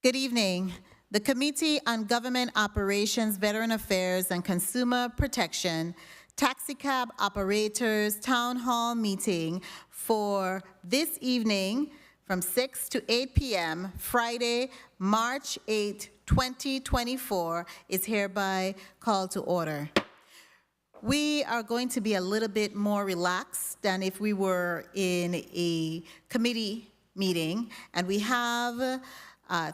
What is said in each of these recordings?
Good evening. The Committee on Government Operations, Veteran Affairs, and Consumer Protection TAXICAB Operators Town Hall meeting for this evening from 6 to 8 p.m. Friday, March 8, 2024 is hereby called to order. We are going to be a little bit more relaxed than if we were in a committee meeting, and we have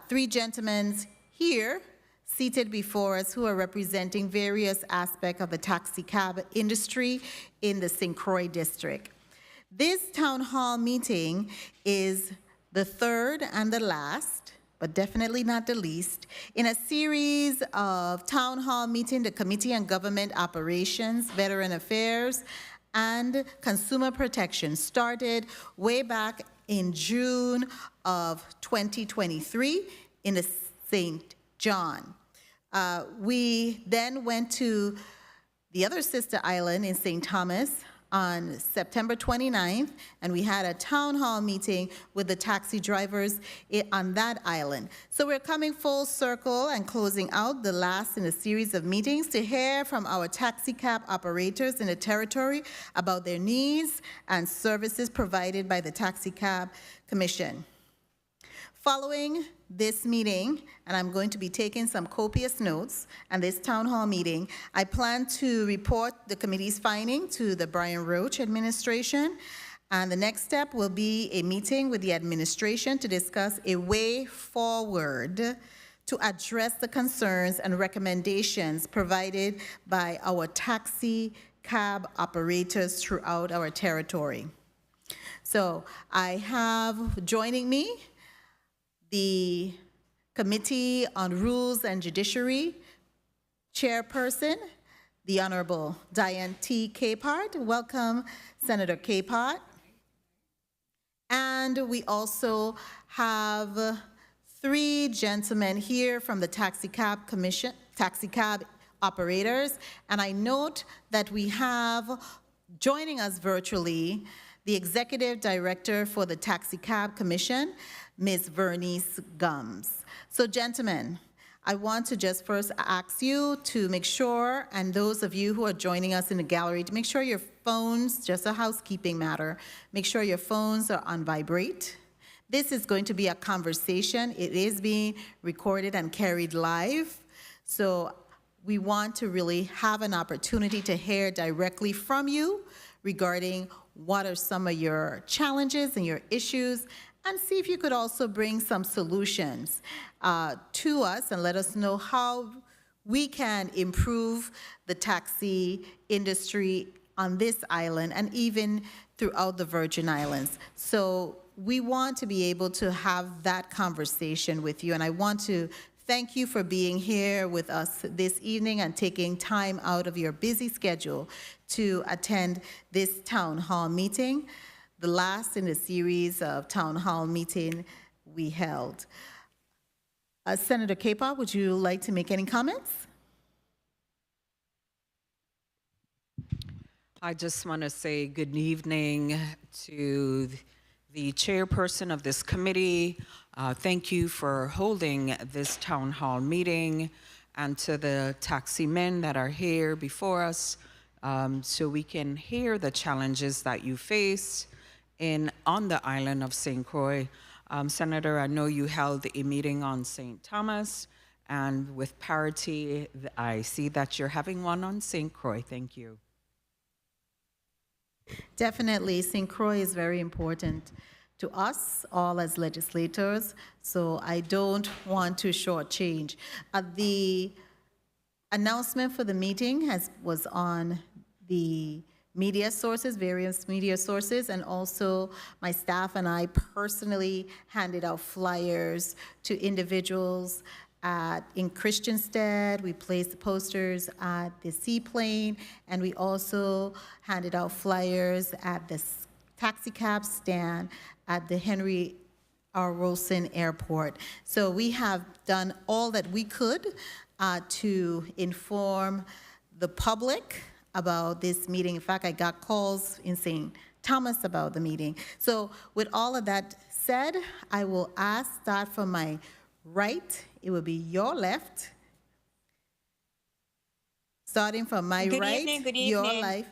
three gentlemen here seated before us who are representing various aspects of the taxicab industry in the St. Croix district. This town hall meeting is the third and the last, but definitely not the least, in a series of town hall meetings the Committee on Government Operations, Veteran Affairs, and Consumer Protection started way back in June of 2023 in the St. John. We then went to the other sister island in St. Thomas on September 29th, and we had a town hall meeting with the taxi drivers on that island. So we're coming full circle and closing out the last in a series of meetings to hear from our taxi cab operators in the territory about their needs and services provided by the Taxi Cab Commission. Following this meeting, and I'm going to be taking some copious notes on this town hall meeting, I plan to report the committee's finding to the Brian Roach administration, and the next step will be a meeting with the administration to discuss a way forward to address the concerns and recommendations provided by our taxi cab operators throughout our territory. So I have joining me the Committee on Rules and Judiciary Chairperson, the Honorable Diane T. Capehart. Welcome, Senator Capehart. And we also have three gentlemen here from the Taxicab Commission, Taxicab operators. And I note that we have joining us virtually the Executive Director for the Taxicab Commission, Ms. Vernice Gums. So gentlemen, I want to just first ask you to make sure, and those of you who are joining us in the gallery, to make sure your phones, just a housekeeping matter, make sure your phones are on vibrate. This is going to be a conversation. It is being recorded and carried live. So we want to really have an opportunity to hear directly from you regarding what are some of your challenges and your issues, and see if you could also bring some solutions to us and let us know how we can improve the taxi industry on this island and even throughout the Virgin Islands. So we want to be able to have that conversation with you, and I want to thank you for being here with us this evening and taking time out of your busy schedule to attend this town hall meeting, the last in a series of town hall meeting we held. Senator Capehart, would you like to make any comments? I just want to say good evening to the chairperson of this committee. Thank you for holding this town hall meeting, and to the taxi men that are here before us, so we can hear the challenges that you face on the island of St. Croix. Senator, I know you held a meeting on St. Thomas, and with parity, I see that you're having one on St. Croix. Thank you. Definitely, St. Croix is very important to us all as legislators, so I don't want to shortchange. The announcement for the meeting was on the media sources, various media sources, and also my staff and I personally handed out flyers to individuals in Christiansted. We placed the posters at the seaplane, and we also handed out flyers at the taxicab stand at the Henry R. Wilson Airport. So we have done all that we could to inform the public about this meeting. In fact, I got calls in St. Thomas about the meeting. So with all of that said, I will start from my right, it will be your left. Starting from my Good right, evening, good your evening. left.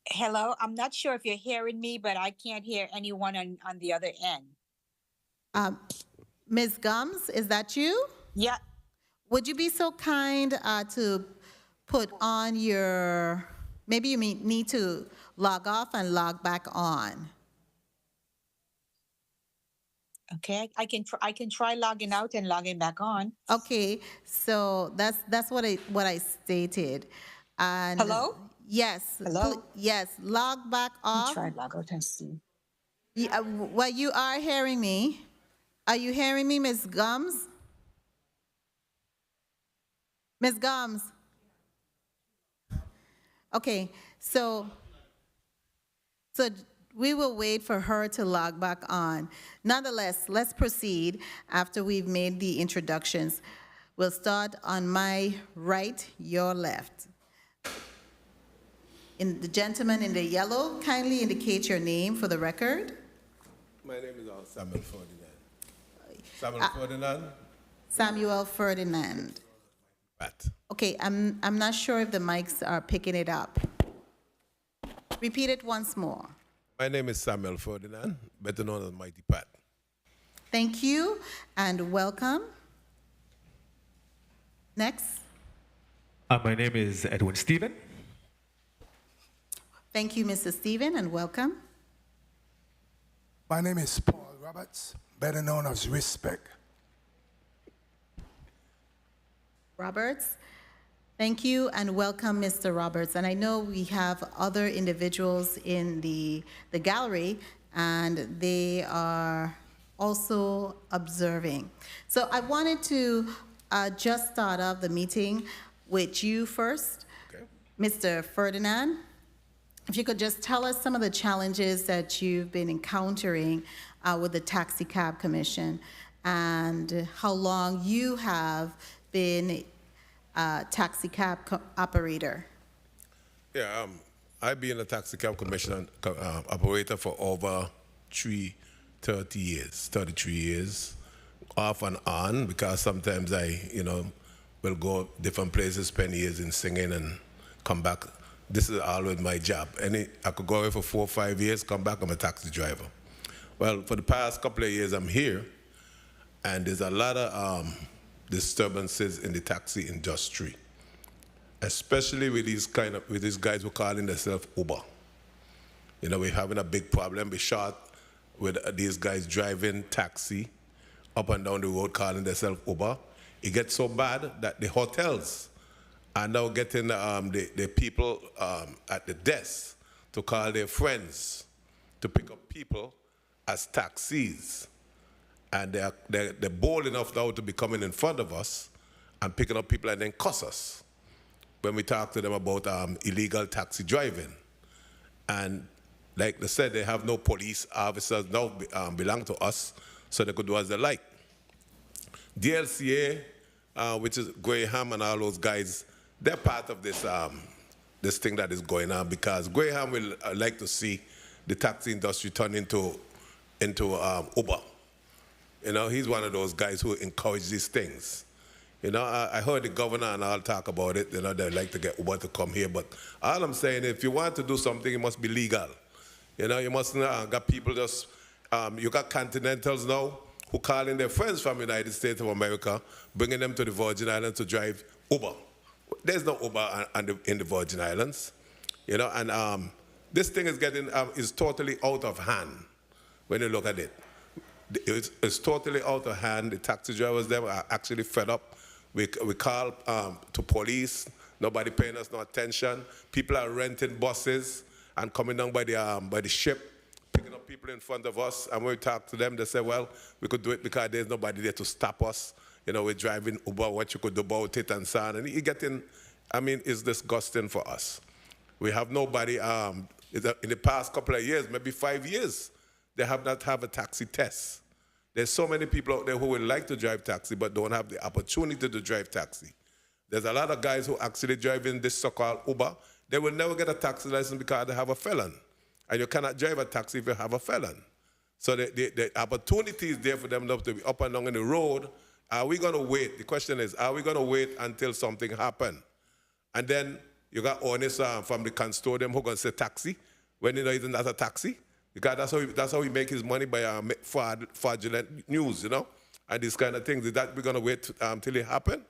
Hello, I'm not sure if you're hearing me, but I can't hear anyone on the other end. Ms. Gums, is that you? Yeah, Would you be so kind to put on your, maybe you need to log off and log back on. okay. I can try logging out and logging back on. Okay, so that's what I stated. And Hello? yes, Hello? yes, log back Let me off. try log out and see. Yeah, well, you are hearing me. Are you hearing me, Ms. Gums? Ms. Gums? Okay, so we will wait for her to log back on. Nonetheless, let's proceed after we've made the introductions. We'll start on my right, your left. The gentleman in the yellow, kindly indicate your name for the record. My name is Samuel Ferdinand. Samuel Ferdinand. Samuel Ferdinand. Pat. Okay, I'm not sure if the mics are picking it up. Repeat it once more. My name is Samuel Ferdinand, better known as Mighty Pat. Thank you and welcome. Next. My name is Edwin Stephen. Thank you, Mr. Stephen, and welcome. My name is Paul Roberts, better known as Respect. Roberts. Thank you and welcome, Mr. Roberts. And I know we have other individuals in the gallery, and they are also observing. So I wanted to just start off the meeting with you first, Okay. Mr. Ferdinand. If you could just tell us some of the challenges that you've been encountering with the TAXICAB Commission and how long you have been a TAXICAB operator. Yeah, I've been a taxicab commission operator for over 33 years, off and on, because sometimes I, will go different places, spend years in singing and come back. This is always my job. I could go away for 4 or 5 years, come back, I'm a taxi driver. Well, for the past couple of years, I'm here, and there's a lot of disturbances in the taxi industry, especially with these guys who are calling themselves Uber. We're having a big problem. We're short with these guys driving taxi up and down the road calling themselves Uber. It gets so bad that the hotels are now getting the people at the desk to call their friends to pick up people as taxis. And they're bold enough now to be coming in front of us and picking up people and then cuss us when we talk to them about illegal taxi driving. And like they said, they have no police officers now belong to us, so they could do as they like. DLCA, which is Graham and all those guys, they're part of this this thing that is going on, because Graham will like to see the taxi industry turn into Uber. He's one of those guys who encourage these things. I heard the governor and all talk about it. They like to get Uber to come here, but all I'm saying, if you want to do something, it must be legal. You mustn't got people just, you got Continentals now who calling their friends from the United States of America, bringing them to the Virgin Islands to drive Uber. There's no Uber in the Virgin Islands. And this thing is is totally out of hand when you look at it. It's totally out of hand. The taxi drivers there are actually fed up. We call to police. Nobody paying us no attention. People are renting buses and coming down by the ship, picking up people in front of us. And when we talk to them, they say, well, we could do it because there's nobody there to stop us. We're driving Uber, what you could do about it and so on. And it's disgusting for us. We have nobody, in the past couple of years, maybe 5 years, they have not had a taxi test. There's so many people out there who would like to drive taxi but don't have the opportunity to drive taxi. There's a lot of guys who actually drive in this so-called Uber. They will never get a taxi license because they have a felon. And you cannot drive a taxi if you have a felon. So the opportunity is there for them to be up and down in the road Are we going to wait? The question is, are we going to wait until something happens? And then you got honest from the custodian who going to say taxi when you know it's not a taxi. Because that's how he make his money by fraudulent news, you know, and these kind of things. Is that we're going to wait till it happen?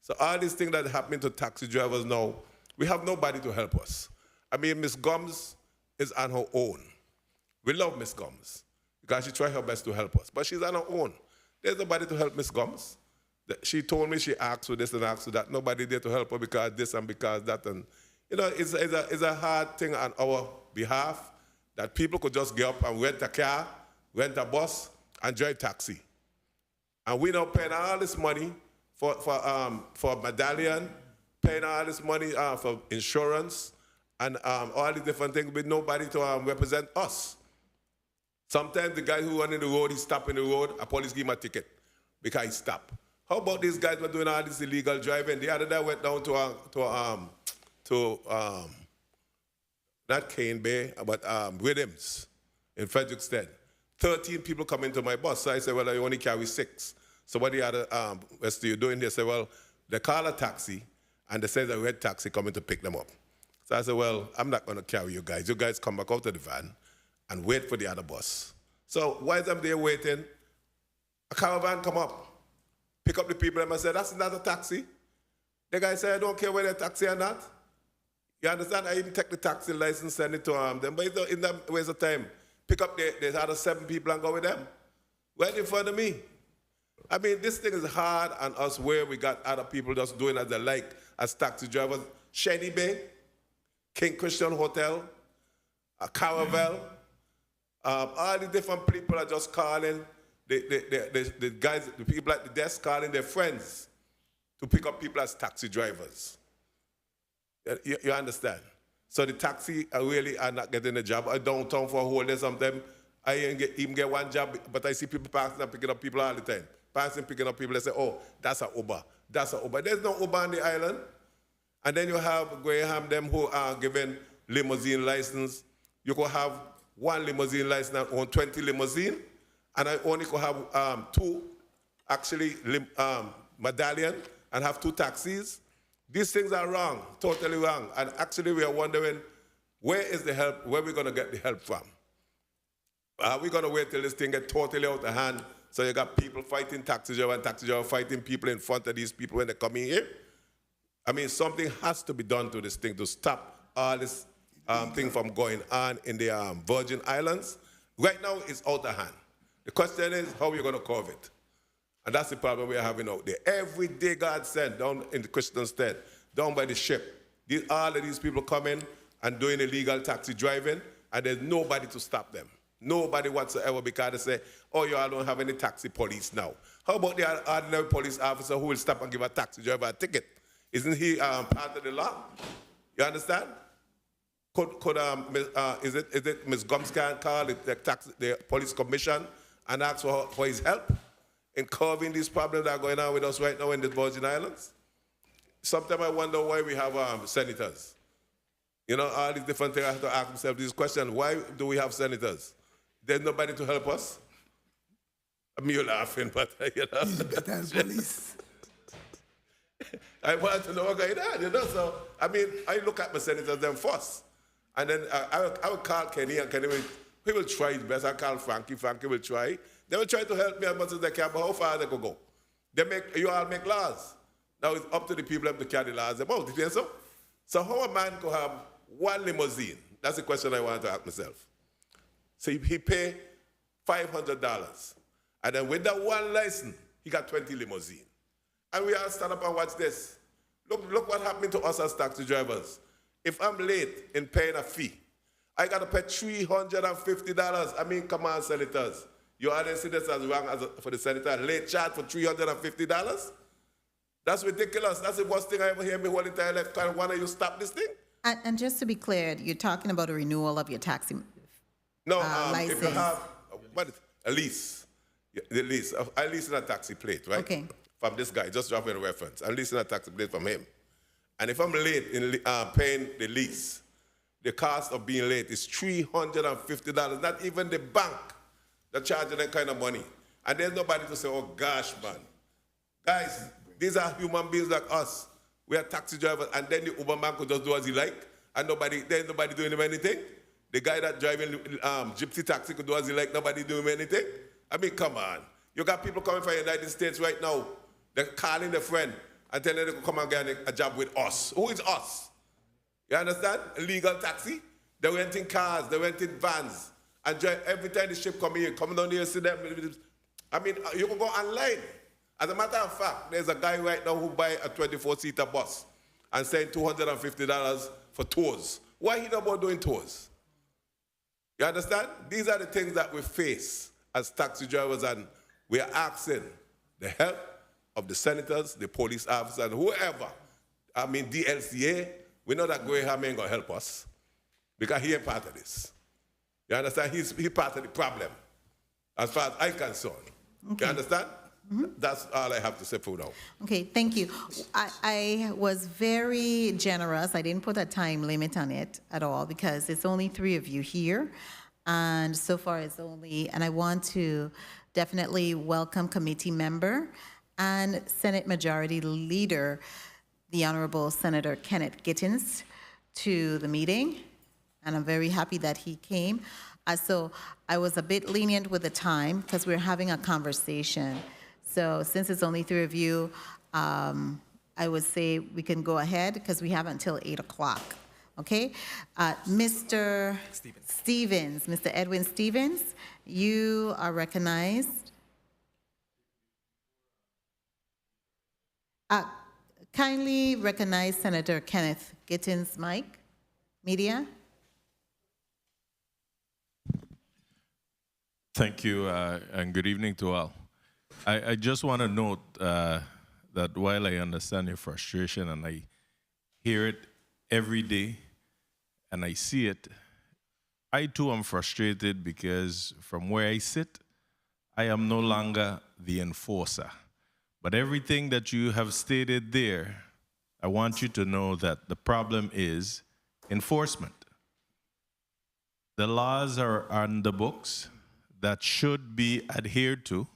So all these things that are happening to taxi drivers now, we have nobody to help us. I mean, Miss Gomes is on her own. We love Miss Gomes because she tried her best to help us, but she's on her own. There's nobody to help Miss Gomes. She told me she asked for this and asked for that. Nobody there to help her because this and because that. And, you know, it's a hard thing on our behalf that people could just get up and rent a car, rent a bus, and drive taxi. And we now paying all this money for medallion, paying all this money for insurance, and all these different things with nobody to represent us. Sometimes the guy who run in the road, he stop in the road, a police give him a ticket because he stopped. How about these guys who are doing all this illegal driving? The other day I went down to not Cane Bay, but Rhythms in Frederickstead. 13 people come into my bus. So I said, well, I only carry 6. So what the other rest of you doing? They said, well, they call a taxi, and they say a red taxi coming to pick them up. So I said, well, I'm not going to carry you guys. You guys come back out of the van and wait for the other bus. So while I'm there waiting, a caravan come up, pick up the people, and I said, that's not a taxi. The guy said, I don't care whether they're a taxi or not. You understand? I even take the taxi license, send it to them, but it's not waste of time. Pick up there's other 7 people and go with them. Right in front of me. I mean, this thing is hard on us where we got other people just doing as they like as taxi drivers. Shady Bay, King Christian Hotel, Caravel, all the different people are just calling, the guys, the people at the desk calling their friends to pick up people as taxi drivers. You understand? So the taxi really are not getting a job. I downtown for a whole day sometimes. I even get one job, but I see people passing and picking up people all the time. Passing, picking up people, they say, oh, that's an Uber. That's an Uber. There's no Uber on the island. And then you have Graham, them who are given limousine license. You could have 1 limousine license and own 20 limousine. And I only could have 2, actually, medallion and have 2 taxis. These things are wrong, totally wrong. And actually, we are wondering, where is the help, where are we going to get the help from? Are we going to wait till this thing gets totally out of hand? So you got people fighting taxi driver and taxi driver fighting people in front of these people when they come in here? I mean, something has to be done to this thing to stop all this thing from going on in the Virgin Islands. Right now, it's out of hand. The question is, how are you going to curb it? And that's the problem we're having out there. Every day God sent down in the Christian state, down by the ship, all of these people coming and doing illegal taxi driving, and there's nobody to stop them. Nobody whatsoever, because they say, oh, you all don't have any taxi police now. How about the ordinary police officer who will stop and give a taxi driver a ticket? Isn't he part of the law? You understand? Is it Ms. Gomes can call the police commission and ask for his help in curbing these problems that are going on with us right now in the Virgin Islands? Sometimes I wonder why we have senators. You know, all these different things. I have to ask myself this question: why do we have senators? There's nobody to help us. I mean, you're laughing, but you know. That's police. I want to know what's going on, you know. So I mean, I look at my senators them first, and then I will call Kenny, and Kenny will try his best. I call Frankie. Frankie will try. They will try to help me as much as they can, but how far they could go? You all make laws. Now it's up to the people to carry the laws about. You think so? So how a man could have 1 limousine? That's the question I want to ask myself. So he pay $500, and then with that 1 license, he got 20 limousine. And we all stand up and watch this. Look what happened to us as taxi drivers. If I'm late in paying a fee, I got to pay $350. I mean, come on, senators. You all see this as wrong as for the senator, late charge for $350? That's ridiculous. That's the worst thing I ever hear me whole entire life. Why don't you stop this thing? And just to be clear, you're talking about a renewal of your taxi license. If you have a lease, the lease. I lease in a taxi plate, right? Okay. From this guy, just dropping a reference. I'm leasing a taxi plate from him. And if I'm late in paying the lease, the cost of being late is $350. Not even the bank that's charging that kind of money. And there's nobody to say, oh gosh, man, Guys, these are human beings like us. We are taxi drivers, and then the Uber man could just do as he like, and nobody doing him anything. The guy that driving gypsy taxi could do as he like, nobody doing him anything. I mean, come on. You got people coming from the United States right now. They're calling their friend and telling them they could come and get a job with us. Who is us? You understand? Illegal taxi. They renting cars, they renting vans, and drive every time the ship come here, come down here, see them. I mean, you can go online. As a matter of fact, there's a guy right now who buy a 24-seater bus and saying $250 for tours. Why he not about doing tours? You understand? These are the things that we face as taxi drivers, and we are asking the help of the senators, the police officers, and whoever. I mean, DLCA. We know that Graham ain't gonna help us because he ain't part of this. You understand? He's part of the problem, as far as I'm concerned. Okay. You understand? Mm-hmm. That's all I have to say for now. Okay, thank you. I was very generous. I didn't put a time limit on it at all because it's only 3 of you here. And so far it's only, and I want to definitely welcome committee member and Senate Majority Leader, the Honorable Senator Kenneth Gittens, to the meeting. And I'm very happy that he came. So I was a bit lenient with the time because we're having a conversation. So since it's only 3 of you, I would say we can go ahead because we have until 8 o'clock. Okay? Mr. Stevens, Mr. Edwin Stevens, you are recognized. Kindly recognize Senator Kenneth Gittens' mic. Media. Thank you, and good evening to all. I just want to note that while I understand your frustration and I hear it every day and I see it, I too am frustrated because from where I sit, I am no longer the enforcer. But everything that you have stated there, I want you to know that the problem is enforcement. The laws are on the books that should be adhered to,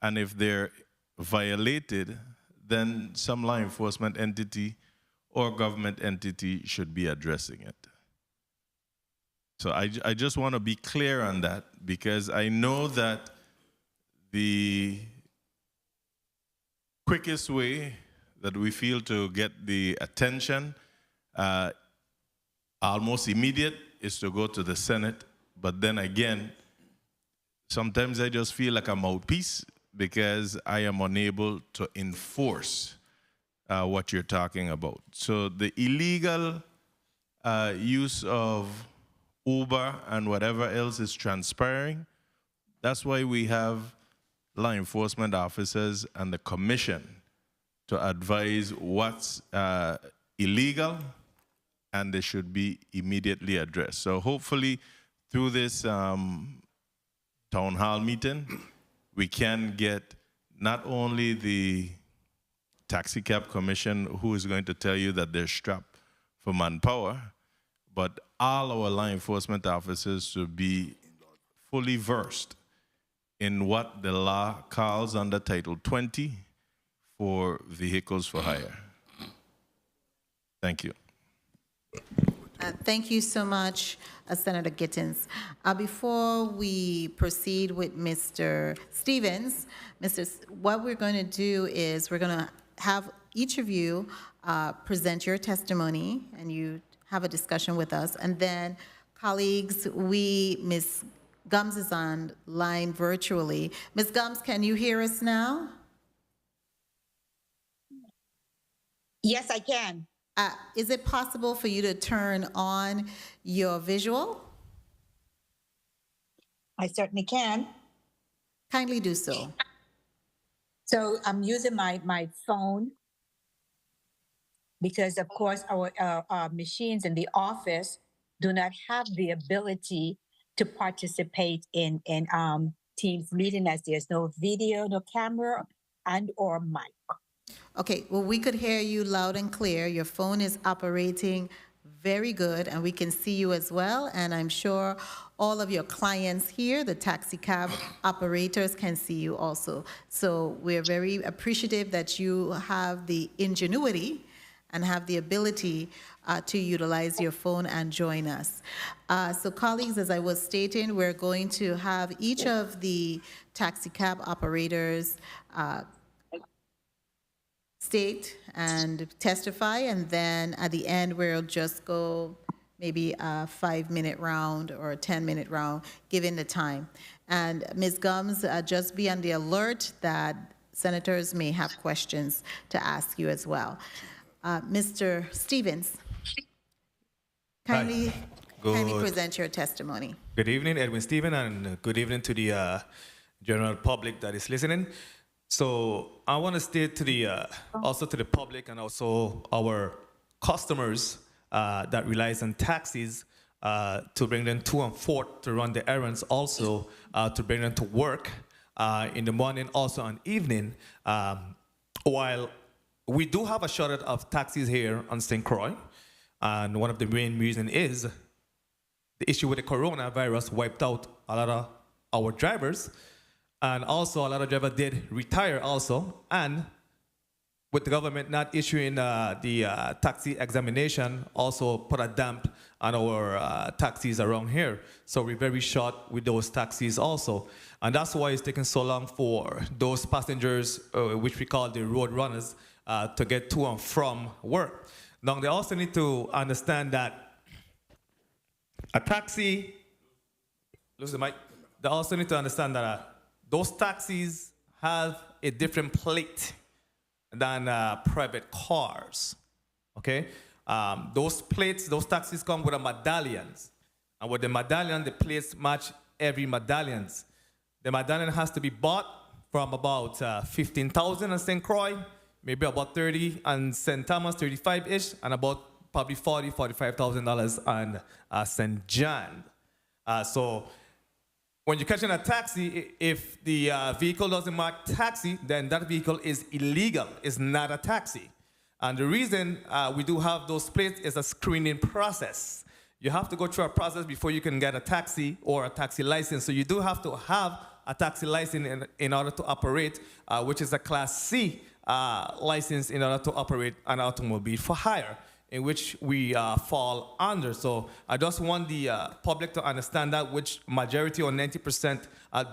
and if they're violated, then some law enforcement entity or government entity should be addressing it. So I just want to be clear on that because I know that the quickest way that we feel to get the attention almost immediate is to go to the Senate, but then again, sometimes I just feel like a mouthpiece because I am unable to enforce what you're talking about. So the illegal use of Uber and whatever else is transpiring, that's why we have law enforcement officers and the commission to advise what's illegal and they should be immediately addressed. So hopefully through this town hall meeting, we can get not only the TAXICAB Commission, who is going to tell you that they're strapped for manpower, but all our law enforcement officers should be fully versed in what the law calls under Title 20 for vehicles for hire. Thank you. Thank you so much, Senator Gittens. Before we proceed with Mr. Stevens, what we're going to do is we're going to have each of you present your testimony and you have a discussion with us. And then, colleagues, Ms. Gums is on line virtually. Ms. Gums, can you hear us now? Yes, I can. Is it possible for you to turn on your visual? I certainly can. Kindly do so. So I'm using my phone because, of course, our machines in the office do not have the ability to participate in Teams meeting as there's no video, no camera, and or mic. Okay, well, we could hear you loud and clear. Your phone is operating very good, and we can see you as well. And I'm sure all of your clients here, the taxi cab operators, can see you also. So we're very appreciative that you have the ingenuity and have the ability to utilize your phone and join us. So colleagues, as I was stating, we're going to have each of the taxi cab operators state and testify, and then at the end, we'll just go maybe a 5-minute round or a 10-minute round, given the time. And Ms. Gums, just be on the alert that senators may have questions to ask you as well. Mr. Stevens, kindly present your testimony. Good evening, Edwin Stephen, and good evening to the general public that is listening. So I want to state to the also to the public and also our customers that relies on taxis to bring them to and forth to run the errands, also to bring them to work in the morning, also on evening. While we do have a shortage of taxis here on St. Croix, and one of the main reasons is the issue with the coronavirus wiped out a lot of our drivers, and also a lot of drivers did retire also, and with the government not issuing the taxi examination also put a damp on our taxis around here. So we're very short with those taxis also. And that's why it's taking so long for those passengers, which we call the road runners, to get to and from work. Now, they also need to understand that a taxi, lose the mic. They also need to understand that those taxis have a different plate than private cars, okay? Those plates, those taxis come with a medallions. And with the medallion, the plates match every medallions. The medallion has to be bought from about 15,000 in St. Croix, maybe about 30 on St. Thomas, 35-ish, and about probably $45,000 on St. John. So when you're catching a taxi, if the vehicle doesn't mark taxi, then that vehicle is illegal. It's not a taxi. And the reason we do have those plates is a screening process. You have to go through a process before you can get a taxi or a taxi license. So you do have to have a taxi license in order to operate, which is a Class C license in order to operate an automobile for hire, in which we fall under. So I just want the public to understand that, which majority or 90%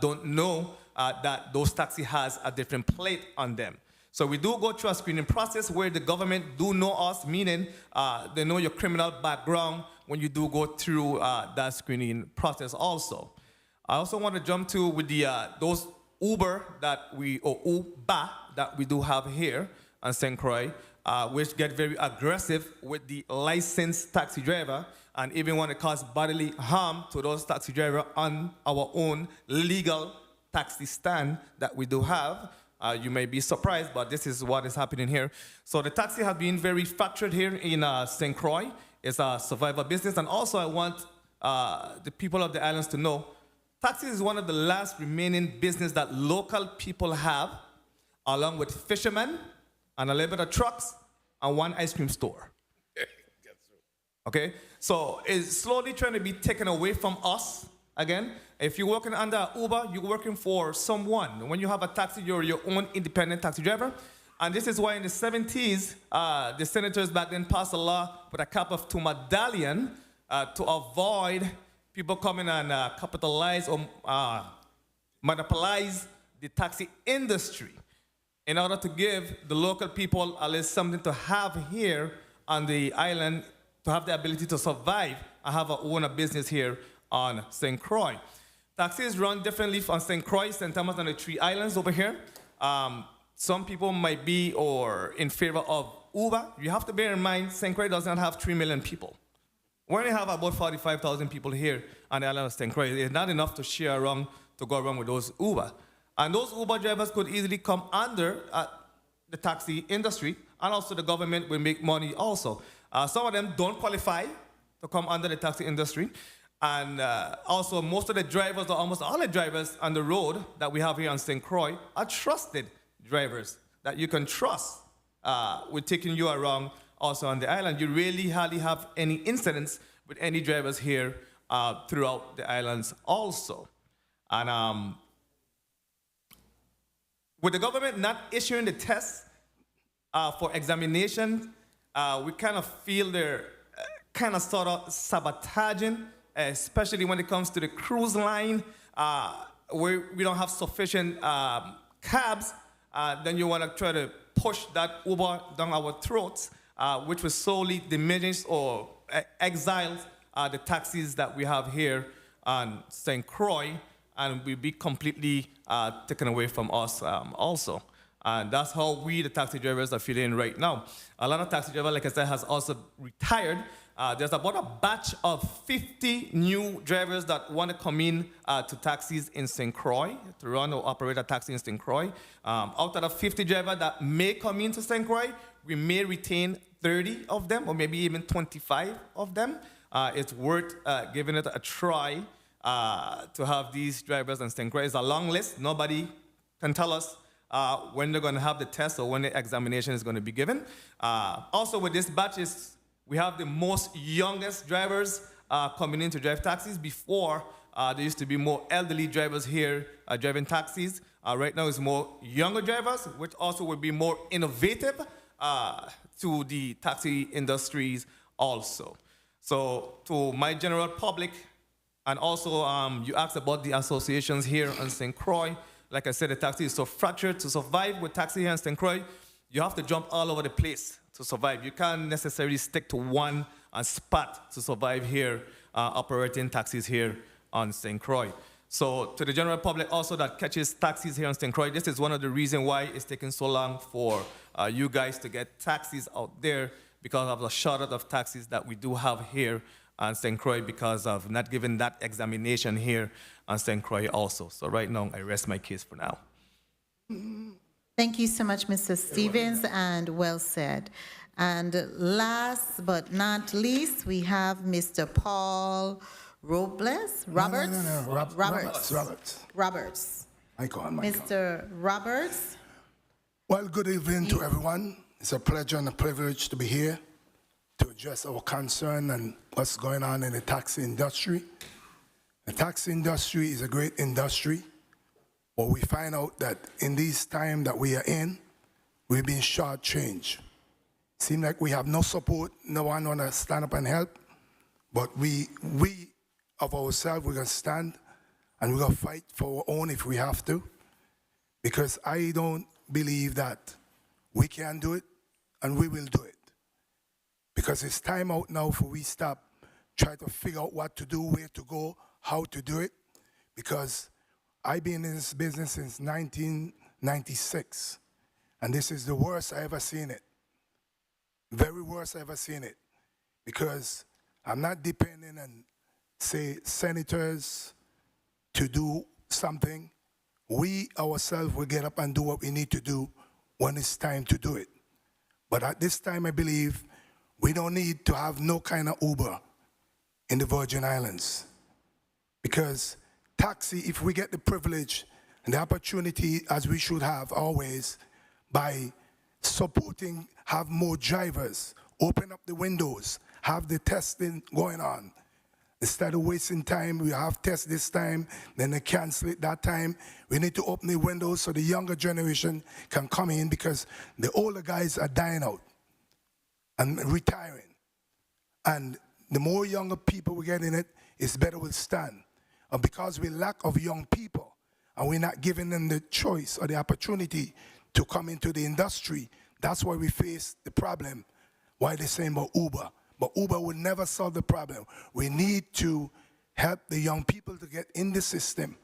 don't know that those taxi has a different plate on them. So we do go through a screening process where the government do know us, meaning they know your criminal background when you do go through that screening process also. I also want to jump to with the those Uber that we do have here on St. Croix, which get very aggressive with the licensed taxi driver, and even want to cause bodily harm to those taxi drivers on our own legal taxi stand that we do have. You may be surprised, but this is what is happening here. So the taxi has been very fractured here in St. Croix. It's a survival business, and also I want the people of the islands to know, taxi is one of the last remaining business that local people have, along with fishermen, and a little bit of trucks, and one ice cream store. Okay? So it's slowly trying to be taken away from us. Again, if you're working under Uber, you're working for someone. When you have a taxi, you're your own independent taxi driver. And this is why in the 70s, the senators back then passed a law with a cap of 2 medallion to avoid people coming and capitalize or monopolize the taxi industry, in order to give the local people at least something to have here on the island, to have the ability to survive and have own a business here on St. Croix. Taxis run differently on St. Croix, St. Thomas, and the 3 islands over here. Some people might be in favor of Uber. You have to bear in mind, St. Croix does not have 3 million people. We only have about 45,000 people here on the island of St. Croix. It's not enough to share around, to go around with those Uber. And those Uber drivers could easily come under the taxi industry, and also the government will make money also. Some of them don't qualify to come under the taxi industry. And also most of the drivers, or almost all the drivers on the road that we have here on St. Croix, are trusted drivers that you can trust with taking you around also on the island. You really hardly have any incidents with any drivers here throughout the islands also. And with the government not issuing the tests for examination, we kind of feel they're kind of sort of sabotaging, especially when it comes to the cruise line, where we don't have sufficient cabs. Then you want to try to push that Uber down our throats, which will solely diminish or exile the taxis that we have here on St. Croix, and will be completely taken away from us also. And that's how we, the taxi drivers, are feeling right now. A lot of taxi drivers, like I said, has also retired. There's about a batch of 50 new drivers that want to come in to taxis in St. Croix, to run or operate a taxi in St. Croix. Out of the 50 drivers that may come into St. Croix, we may retain 30 of them, or maybe even 25 of them. It's worth giving it a try to have these drivers in St. Croix. It's a long list. Nobody can tell us when they're going to have the test or when the examination is going to be given. Also, with this batch, we have the most youngest drivers coming in to drive taxis. Before, there used to be more elderly drivers here driving taxis. Right now, it's more younger drivers, which also would be more innovative to the taxi industries also. So to my general public, and also you asked about the associations here on St. Croix. Like I said, the taxi is so fractured. To survive with taxi here in St. Croix, you have to jump all over the place to survive. You can't necessarily stick to one spot to survive here, operating taxis here on St. Croix. So to the general public also that catches taxis here on St. Croix, this is one of the reasons why it's taking so long for you guys to get taxis out there, because of the shortage of taxis that we do have here on St. Croix, because of not giving that examination here on St. Croix also. So right now, I rest my case for now. Thank you so much, Mr. Stevens, and well said. And last but not least, we have Mr. Paul Robles? Roberts? No. Roberts. Roberts. Mic on. Mr. Roberts? Well, good evening to everyone. It's a pleasure and a privilege to be here to address our concern and what's going on in the taxi industry. The taxi industry is a great industry, but we find out that in this time that we are in, we're being shortchanged. Seems like we have no support, no one want to stand up and help, but we of ourselves, we're going to stand and we're going to fight for our own if we have to, because I don't believe that we can do it and we will do it. Because it's time out now for we stop, try to figure out what to do, where to go, how to do it, because I've been in this business since 1996, and this is the worst I ever seen it. Very worst I ever seen it, because I'm not depending on, say, senators to do something. We ourselves will get up and do what we need to do when it's time to do it. But at this time, I believe we don't need to have no kind of Uber in the Virgin Islands. Because taxi, if we get the privilege and the opportunity, as we should have always, by supporting, have more drivers, open up the windows, have the testing going on. Instead of wasting time, we have tests this time, then they cancel it that time. We need to open the windows so the younger generation can come in, because the older guys are dying out and retiring. And the more younger people we get in it, it's better we'll stand. And because we lack of young people, and we're not giving them the choice or the opportunity to come into the industry, that's why we face the problem, why they're saying about Uber. But Uber will never solve the problem. We need to help the young people to get in the system,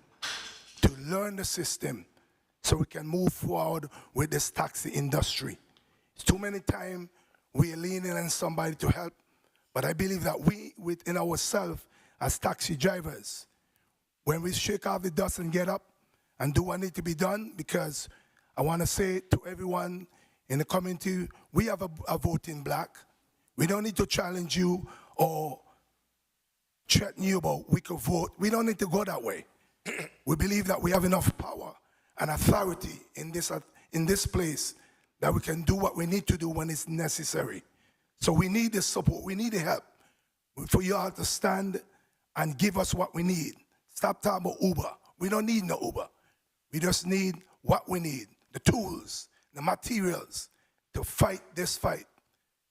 to learn the system, so we can move forward with this taxi industry. Too many times we are leaning on somebody to help, but I believe that we, within ourselves as taxi drivers, when we shake off the dust and get up and do what needs to be done, because I want to say to everyone in the community, we have a voting block. We don't need to challenge you or threaten you about we could vote. We don't need to go that way. We believe that we have enough power and authority in this place that we can do what we need to do when it's necessary. So we need the support. We need the help for you all to stand and give us what we need. Stop talking about Uber. We don't need no Uber. We just need what we need, the tools, the materials to fight this fight.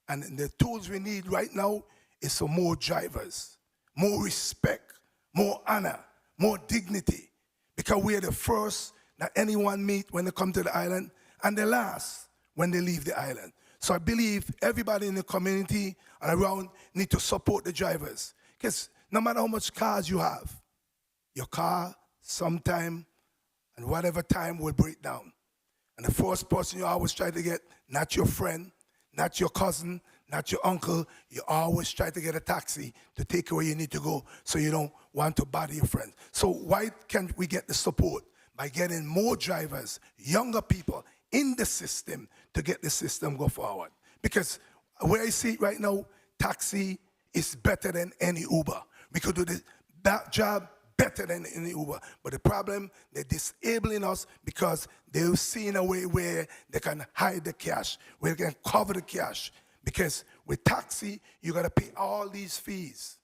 And the tools we need right now is for more drivers, more respect, more honor, more dignity, because we are the first that anyone meet when they come to the island and the last when they leave the island. So I believe everybody in the community and around need to support the drivers, because no matter how much cars you have, your car sometime and whatever time will break down. And the first person you always try to get, not your friend, not your cousin, not your uncle, you always try to get a taxi to take you where you need to go, so you don't want to bother your friends. So why can't we get the support? By getting more drivers, younger people in the system to get the system go forward. Because where I see it right now, taxi is better than any Uber. We could do that job better than any Uber. But the problem, they're disabling us because they've seen a way where they can hide the cash, where they can cover the cash. Because with taxi, you got to pay all these fees.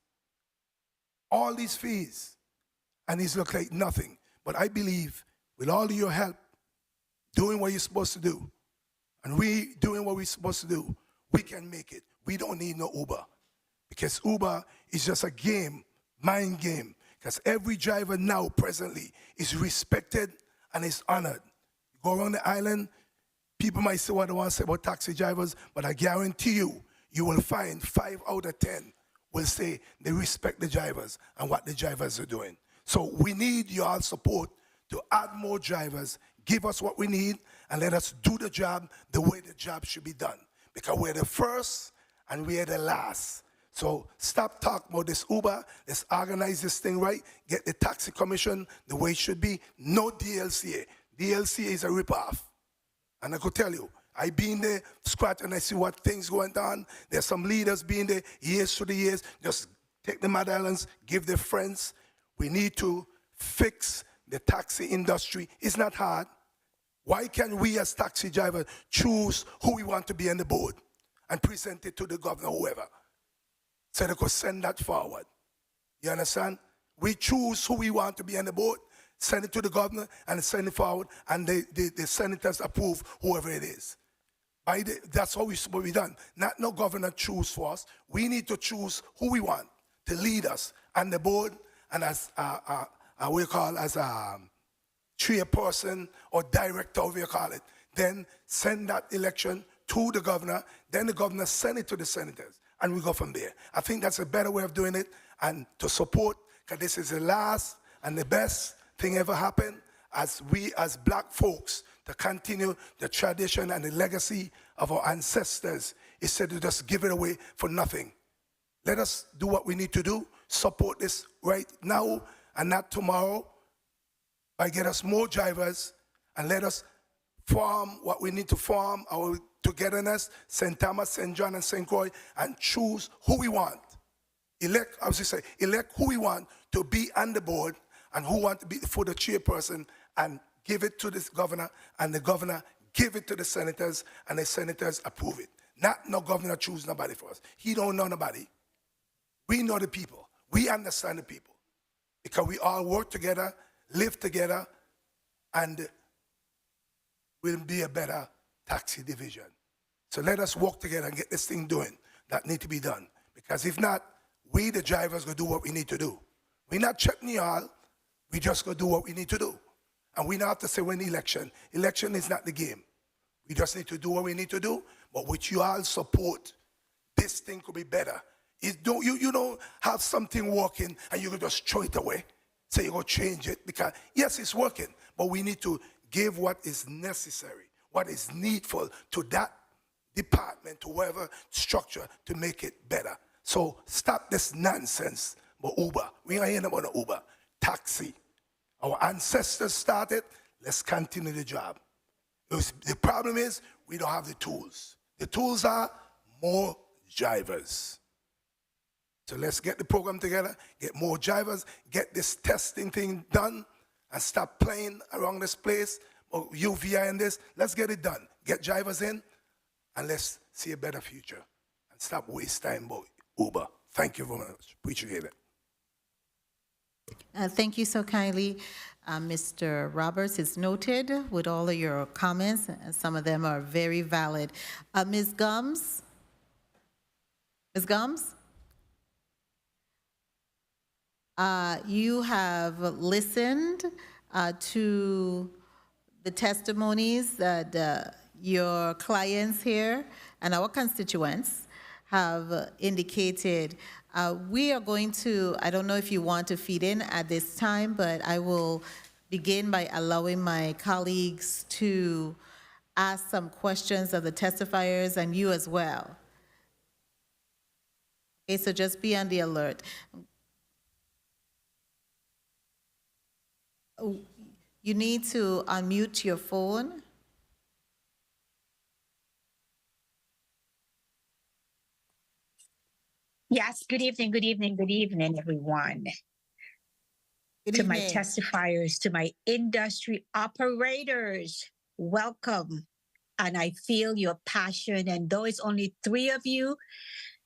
All these fees. And these look like nothing. But I believe with all of your help, doing what you're supposed to do, and we doing what we're supposed to do, we can make it. We don't need no Uber. Because Uber is just a game, mind game. Because every driver now, presently, is respected and is honored. You go around the island, people might say what they want to say about taxi drivers, but I guarantee you, you will find 5 out of 10 will say they respect the drivers and what the drivers are doing. So we need your support to add more drivers, give us what we need, and let us do the job the way the job should be done. Because we're the first and we're the last. So stop talking about this Uber. Let's organize this thing right. Get the taxi commission the way it should be. No DLCA. DLCA is a ripoff. And I could tell you, I been there, scratch, and I see what things going on. There's some leaders being there years to the years. Just take the medallions, give their friends. We need to fix the taxi industry. It's not hard. Why can't we as taxi drivers choose who we want to be on the board and present it to the governor, whoever? So they could send that forward. You understand? We choose who we want to be on the board, send it to the governor, and send it forward, and the senators approve whoever it is. That's how it's supposed to be done. Not no governor choose for us. We need to choose who we want to lead us on the board, and as we call as a chairperson or director, we call it. Then send that election to the governor. Then the governor send it to the senators, and we go from there. I think that's a better way of doing it, and to support, because this is the last and the best thing ever happened, as we as black folks to continue the tradition and the legacy of our ancestors, instead of just give it away for nothing. Let us do what we need to do, support this right now and not tomorrow, by get us more drivers, and let us form what we need to form, our togetherness, St. Thomas, St. John, and St. Croix, and choose who we want. Elect who we want to be on the board, and who want to be for the chairperson, and give it to this governor, and the governor give it to the senators, and the senators approve it. Not no governor choose nobody for us. He don't know nobody. We know the people. We understand the people. Because we all work together, live together, and we'll be a better taxi division. So let us work together and get this thing doing that need to be done. Because if not, we the drivers go do what we need to do. We're not checking y'all. We just go do what we need to do. And we don't have to say when election. Election is not the game. We just need to do what we need to do, but with you all support, this thing could be better. You don't have something working and you can just throw it away. Say you're going to change it, because yes, it's working, but we need to give what is necessary, what is needful to that department, to whatever structure, to make it better. So stop this nonsense about Uber. We ain't hearing about Uber. Taxi. Our ancestors started. Let's continue the job. The problem is we don't have the tools. The tools are more drivers. So let's get the program together, get more drivers, get this testing thing done, and stop playing around this place, or UVI and this. Let's get it done. Get drivers in, and let's see a better future. And stop waste time about Uber. Thank you very much. Appreciate it. Thank you so kindly. Mr. Roberts is noted with all of your comments. Some of them are very valid. Ms. Gums? Ms. Gums? You have listened to the testimonies that your clients here and our constituents have indicated. We are going to, I don't know if you want to feed in at this time, but I will begin by allowing my colleagues to ask some questions of the testifiers and you as well. Okay, so just be on the alert. You need to unmute your phone. Yes, good evening, everyone. Good To my evening. testifiers, to my industry operators, welcome. And I feel your passion. And though it's only 3 of you,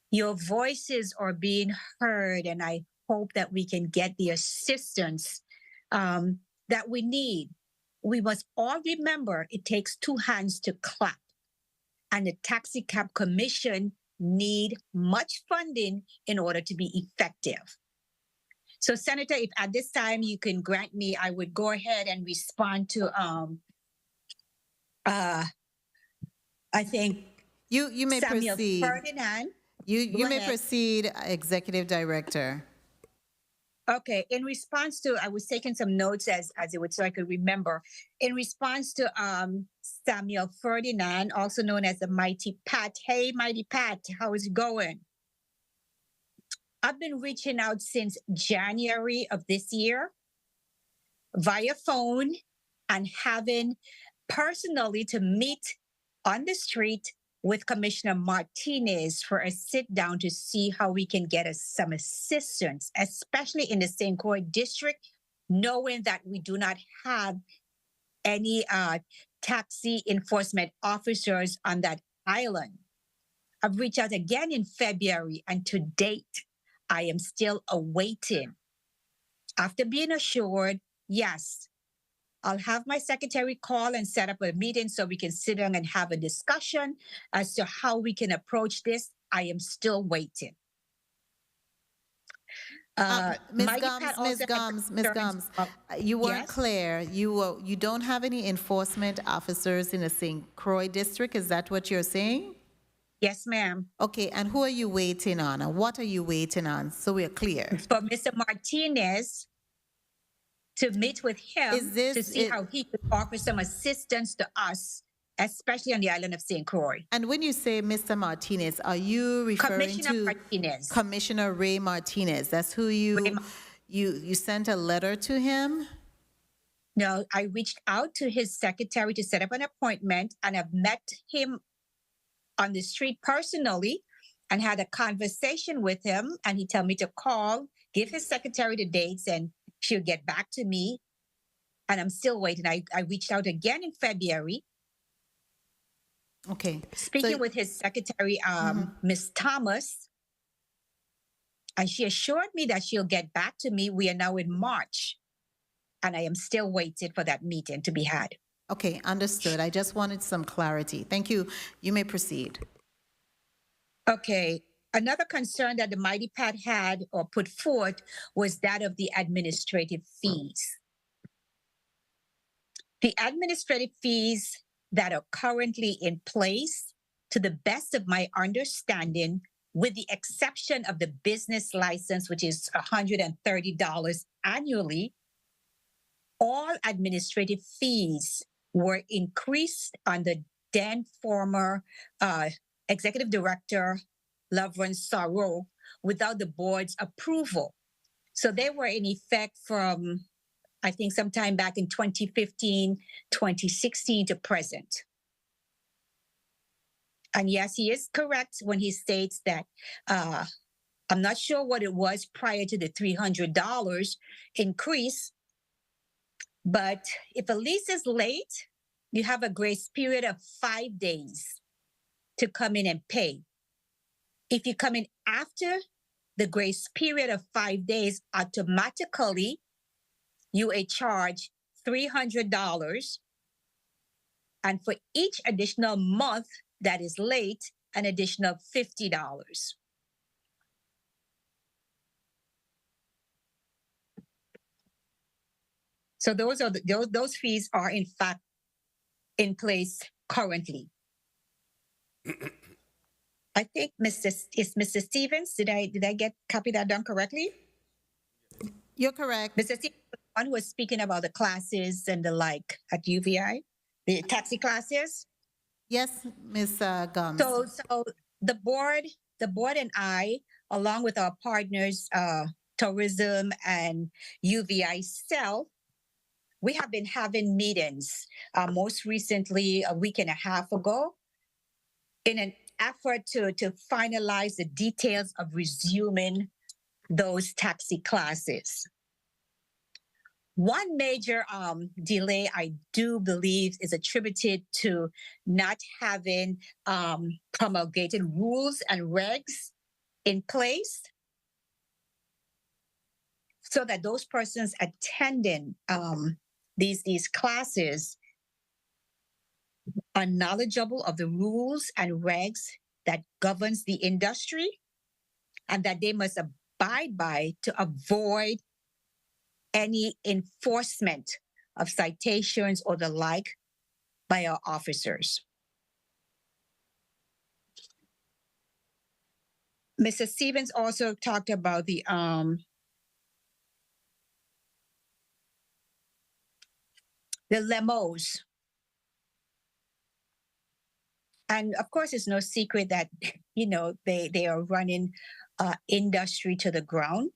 your voices are being heard. And I hope that we can get the assistance that we need. We must all remember it takes 2 hands to clap. And the TAXICAB Commission need much funding in order to be effective. So, Senator, if at this time you can grant me, I would go ahead and respond to, I think, You may Samuel proceed. Ferdinand. You may ahead. proceed, Executive Director. Okay, in response to, I was taking some notes as it would, so I could remember. In response to Samuel Ferdinand, also known as the Mighty Pat. Hey, Mighty Pat, how is it going? I've been reaching out since January of this year via phone and having personally to meet on the street with Commissioner Martinez for a sit down to see how we can get us some assistance, especially in the St. Croix district, knowing that we do not have any taxi enforcement officers on that island. I've reached out again in February, and to date, I am still awaiting. After being assured, yes, I'll have my secretary call and set up a meeting so we can sit down and have a discussion as to how we can approach this. I am still waiting. Ms. Gums, you weren't Yes? clear. You don't have any enforcement officers in the St. Croix district. Is that what you're saying? Yes, ma'am. Okay, and who are you waiting on? And what are you waiting on? So we're clear. For Mr. Martinez to meet with him Is this- to see how he could offer some assistance to us, especially on the island of St. Croix. And when you say Mr. Martinez, are you referring Commissioner to Martinez. Commissioner Ray Martinez? That's who you sent a letter to him? No, I reached out to his secretary to set up an appointment, and I've met him on the street personally and had a conversation with him, and he told me to call, give his secretary the dates, and she'll get back to me. And I'm still waiting. I reached out again in February, Okay. speaking So- with his secretary, Ms. Thomas, and she assured me that she'll get back to me. We are now in March, and I am still waiting for that meeting to be had. Okay, understood. I just wanted some clarity. Thank you. You may proceed. Okay. Another concern that the Mighty Pat had or put forth was that of the administrative fees. The administrative fees that are currently in place, to the best of my understanding, with the exception of the business license, which is $130 annually, all administrative fees were increased under then former executive director Lawaetz without the board's approval. So they were in effect from, I think, sometime back in 2015, 2016 to present. And yes, he is correct when he states that I'm not sure what it was prior to the $300 increase, but if a lease is late, you have a grace period of 5 days to come in and pay. If you come in after the grace period of 5 days, automatically you a charge $300. And for each additional month that is late, an additional $50. So those fees are in fact in place currently. I think Mr. Stevens, did I copy that down correctly? You're correct. Mr. Stevens was the one who was speaking about the classes and the like at UVI, the taxi classes. Yes, Ms. Gums. So the board and I, along with our partners, tourism and UVI Cell, we have been having meetings, most recently a week and a half ago, in an effort to finalize the details of resuming those taxi classes. One major delay, I do believe, is attributed to not having promulgated rules and regs in place so that those persons attending these classes are knowledgeable of the rules and regs that governs the industry and that they must abide by to avoid any enforcement of citations or the like by our officers. Mr. Stevens also talked about the lemos. And of course, it's no secret that, they are running industry to the ground.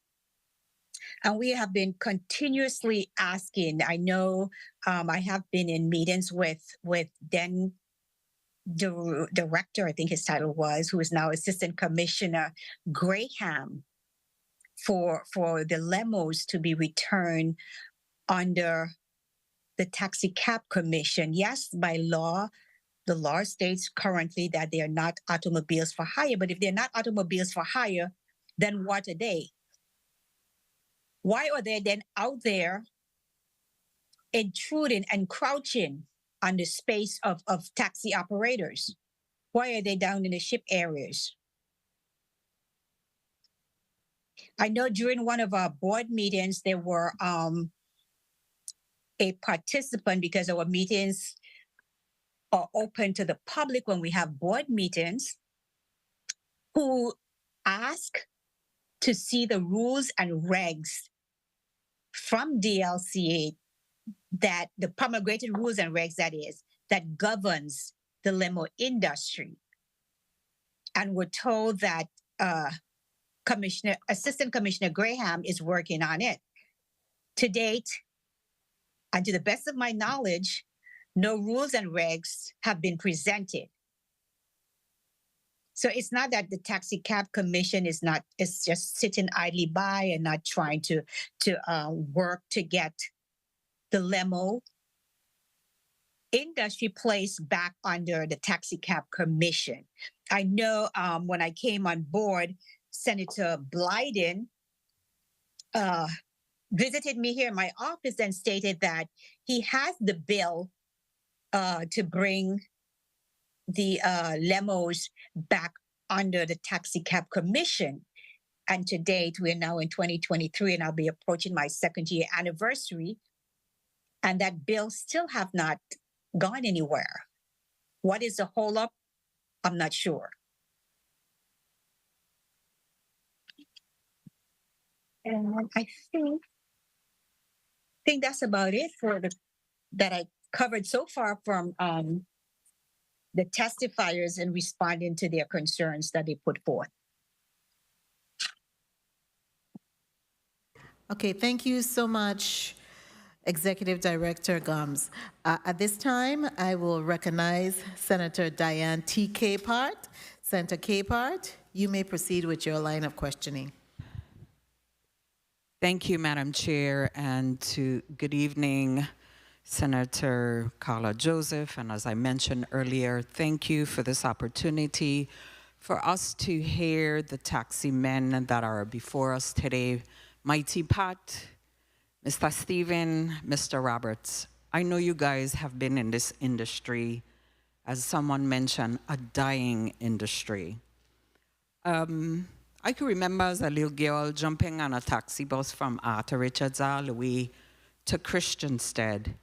And we have been continuously asking. I know I have been in meetings with then director, I think his title was, who is now Assistant Commissioner Graham, for the lemos to be returned under the TAXICAB Commission. Yes, by law, the law states currently that they are not automobiles for hire. But if they're not automobiles for hire, then what are they? Why are they then out there intruding and crouching on the space of taxi operators? Why are they down in the ship areas? I know during one of our board meetings, there were a participant, because our meetings are open to the public when we have board meetings, who asked to see the rules and regs from DLCA, that the promulgated rules and regs, that is, that governs the limo industry. And we're told that Assistant Commissioner Graham is working on it. To date, and to the best of my knowledge, no rules and regs have been presented. So it's not that the TAXICAB Commission is just sitting idly by and not trying to work to get the limo industry placed back under the TAXICAB Commission. I know when I came on board, Senator Blyden visited me here in my office and stated that he has the bill to bring the lemos back under the TAXICAB Commission. And to date, we're now in 2023, and I'll be approaching my second year anniversary. And that bill still have not gone anywhere. What is the holdup? I'm not sure. And I think that's about it that I covered so far from the testifiers and responding to their concerns that they put forth. Okay, thank you so much, Executive Director Gums. At this time, I will recognize Senator Diane T. Capehart. Senator Capehart, you may proceed with your line of questioning. Thank you, Madam Chair, and good evening, Senator Carla Joseph. And as I mentioned earlier, thank you for this opportunity for us to hear the taxi men that are before us today, Mighty Pat, Mr. Stephen, Mr. Roberts. I know you guys have been in this industry, as someone mentioned, a dying industry. I can remember as a little girl jumping on a taxi bus from Arthur Richards all the way to Christiansted,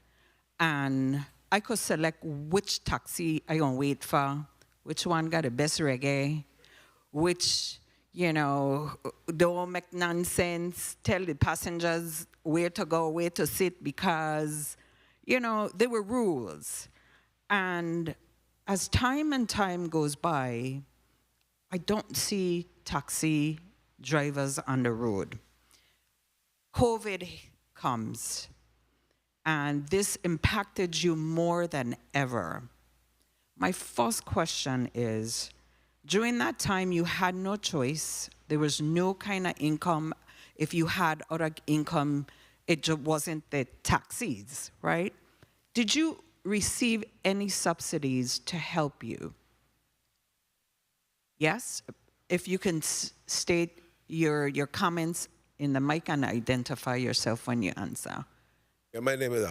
and I could select which taxi I gonna wait for, which one got the best reggae, which, you know, don't make nonsense, tell the passengers where to go, where to sit, because, you know, there were rules. And as time and time goes by, I don't see taxi drivers on the road. COVID comes, and this impacted you more than ever. My first question is, during that time, you had no choice. There was no kind of income. If you had other income, it just wasn't the taxis, right? Did you receive any subsidies to help you? Yes? If you can state your comments in the mic and identify yourself when you answer. Yeah, my name is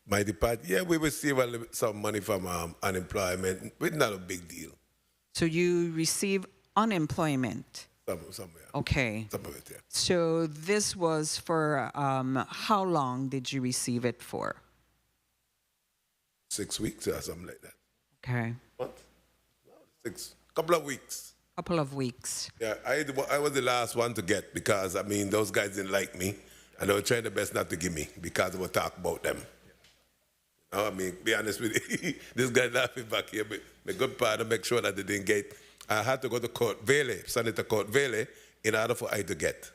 Mighty Pat. Yeah, we receive some money from unemployment, but not a big deal. So you receive unemployment? Some, yeah. Okay. Some of it, yeah. So this was for, how long did you receive it for? 6 weeks or something like that. Okay. What? No, couple of weeks. Couple of weeks. Yeah, I was the last one to get because, I mean, those guys didn't like me, and they were trying their best not to give me because they were talking about them. You know, I mean, be honest with you, this guy laughing back here, but my good part to make sure that they didn't get. I had to go to Court Valley, Senator Court Valley, in order for I to get.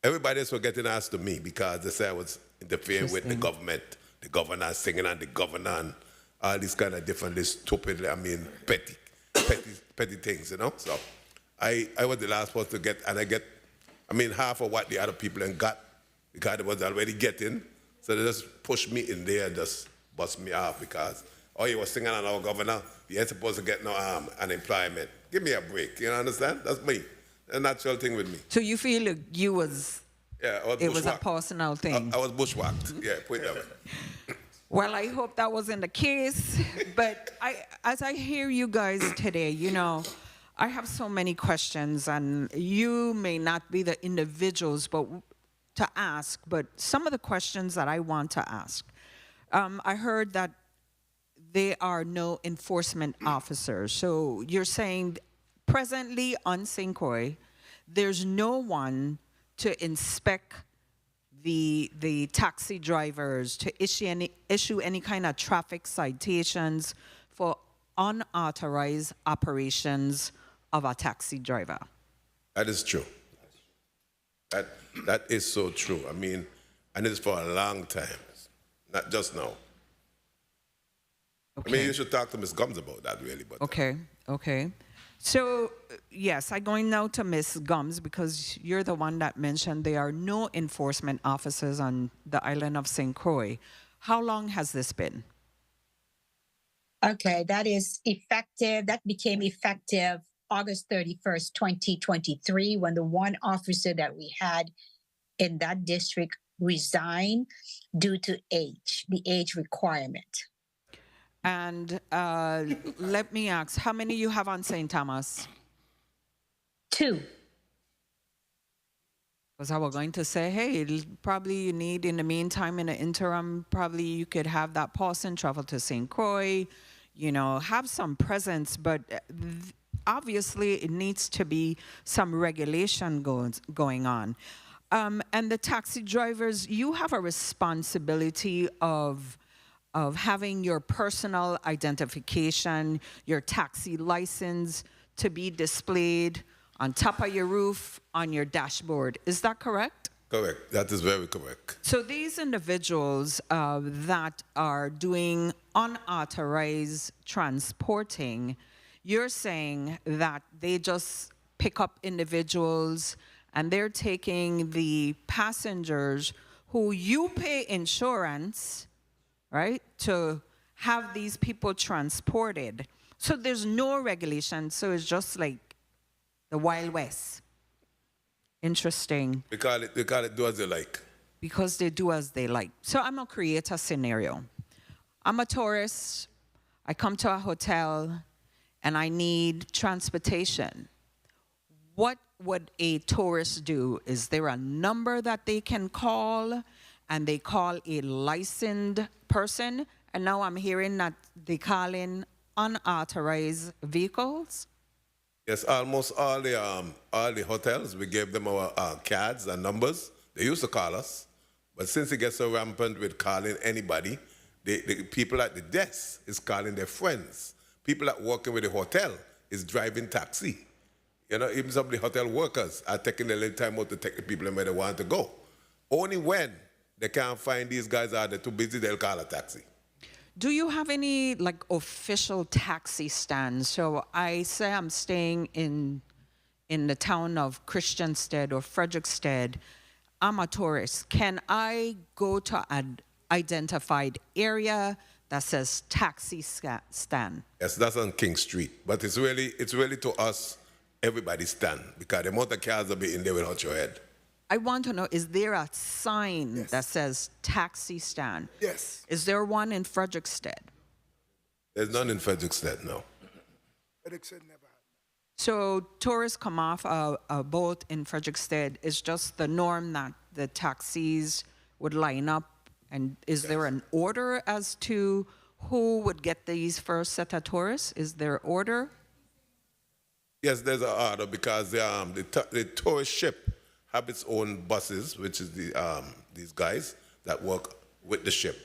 Everybody else was getting asked to me because they said I was interfering with the government, the governor singing and the governor and all these kind of different, stupid, I mean, petty things, you know? So I was the last one to get, and I get, I mean, half of what the other people then got because they was already getting. So they just pushed me in there and just bust me off because, oh, you were singing on our governor, you ain't supposed to get no unemployment. Give me a break, you understand? That's me. A natural thing with me. So you feel like you was, yeah, it was a personal thing? I was bushwhacked, yeah, put it that way. Well, I hope that wasn't the case, but as I hear you guys today, you know, I have so many questions, and you may not be the individuals to ask, but some of the questions that I want to ask. I heard that there are no enforcement officers. So you're saying presently on St. Croix, there's no one to inspect the taxi drivers, to issue any kind of traffic citations for unauthorized operations of a taxi driver. That is true. That is so true. I mean, and it's for a long time, not just now. Okay. I mean, you should talk to Ms. Gums about that, really. But okay. So, yes, I'm going now to Ms. Gums because you're the one that mentioned there are no enforcement officers on the island of St. Croix. How long has this been? Okay, that is effective. That became effective August 31st, 2023, when the one officer that we had in that district resigned due to age, the age requirement. And let me ask, how many you have on St. Thomas? 2. Because I was going to say, hey, probably you need, in the meantime, in the interim, probably you could have that person travel to St. Croix, you know, have some presence, but obviously it needs to be some regulation going on. And the taxi drivers, you have a responsibility of having your personal identification, your taxi license to be displayed on top of your roof, on your dashboard. Is that correct? correct. That is very correct. So these individuals that are doing unauthorized transporting, you're saying that they just pick up individuals and they're taking the passengers who you pay insurance, right, to have these people transported. So there's no regulation. So it's just like The Wild West. Interesting. We call it do as they like. Because they do as they like. So I'm gonna create a scenario. I'm a tourist. I come to a hotel and I need transportation. What would a tourist do? Is there a number that they can call and they call a licensed person? And now I'm hearing that they call in unauthorized vehicles. Yes, almost all the hotels, we gave them our cards and numbers. They used to call us, but since it gets so rampant with calling anybody, the people at the desk is calling their friends. People that working with the hotel is driving taxi. You know, even some of the hotel workers are taking a little time out to take the people where they want to go. Only when they can't find these guys or they're too busy, they'll call a taxi. Do you have any like official taxi stands? So I say I'm staying in the town of Christiansted or Frederiksted. I'm a tourist. Can I go to an identified area that says taxi stand? Yes, that's on King Street. But it's really to us, everybody stand, because the amount of cars will be in there will hurt your head. I want to know, is there a sign Yes. that says taxi stand? Yes. Is there one in Frederiksted? There's none in Frederiksted, no. Erickson never had. So tourists come off a boat in Frederiksted. It's just the norm that the taxis would line up. And is there an order as to who would get these first set of tourists? Is there order? Yes, there's an order because the tourist ship have its own buses, which is these guys that work with the ship.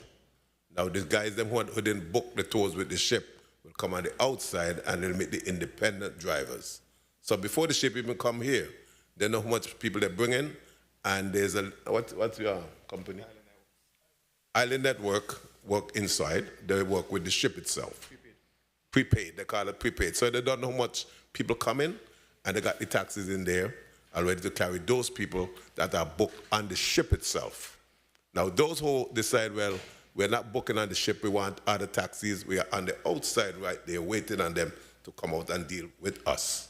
Now, these guys, them who didn't book the tours with the ship, will come on the outside and they'll meet the independent drivers. So before the ship even come here, they know how much people they bring in, and there's a, what's your company? Island Network work inside. They work with the ship itself. Prepaid, they call it prepaid. So they don't know how much people come in, and they got the taxis in there already to carry those people that are booked on the ship itself. Now, those who decide, well, we're not booking on the ship, we want other taxis, we are on the outside right there waiting on them to come out and deal with us.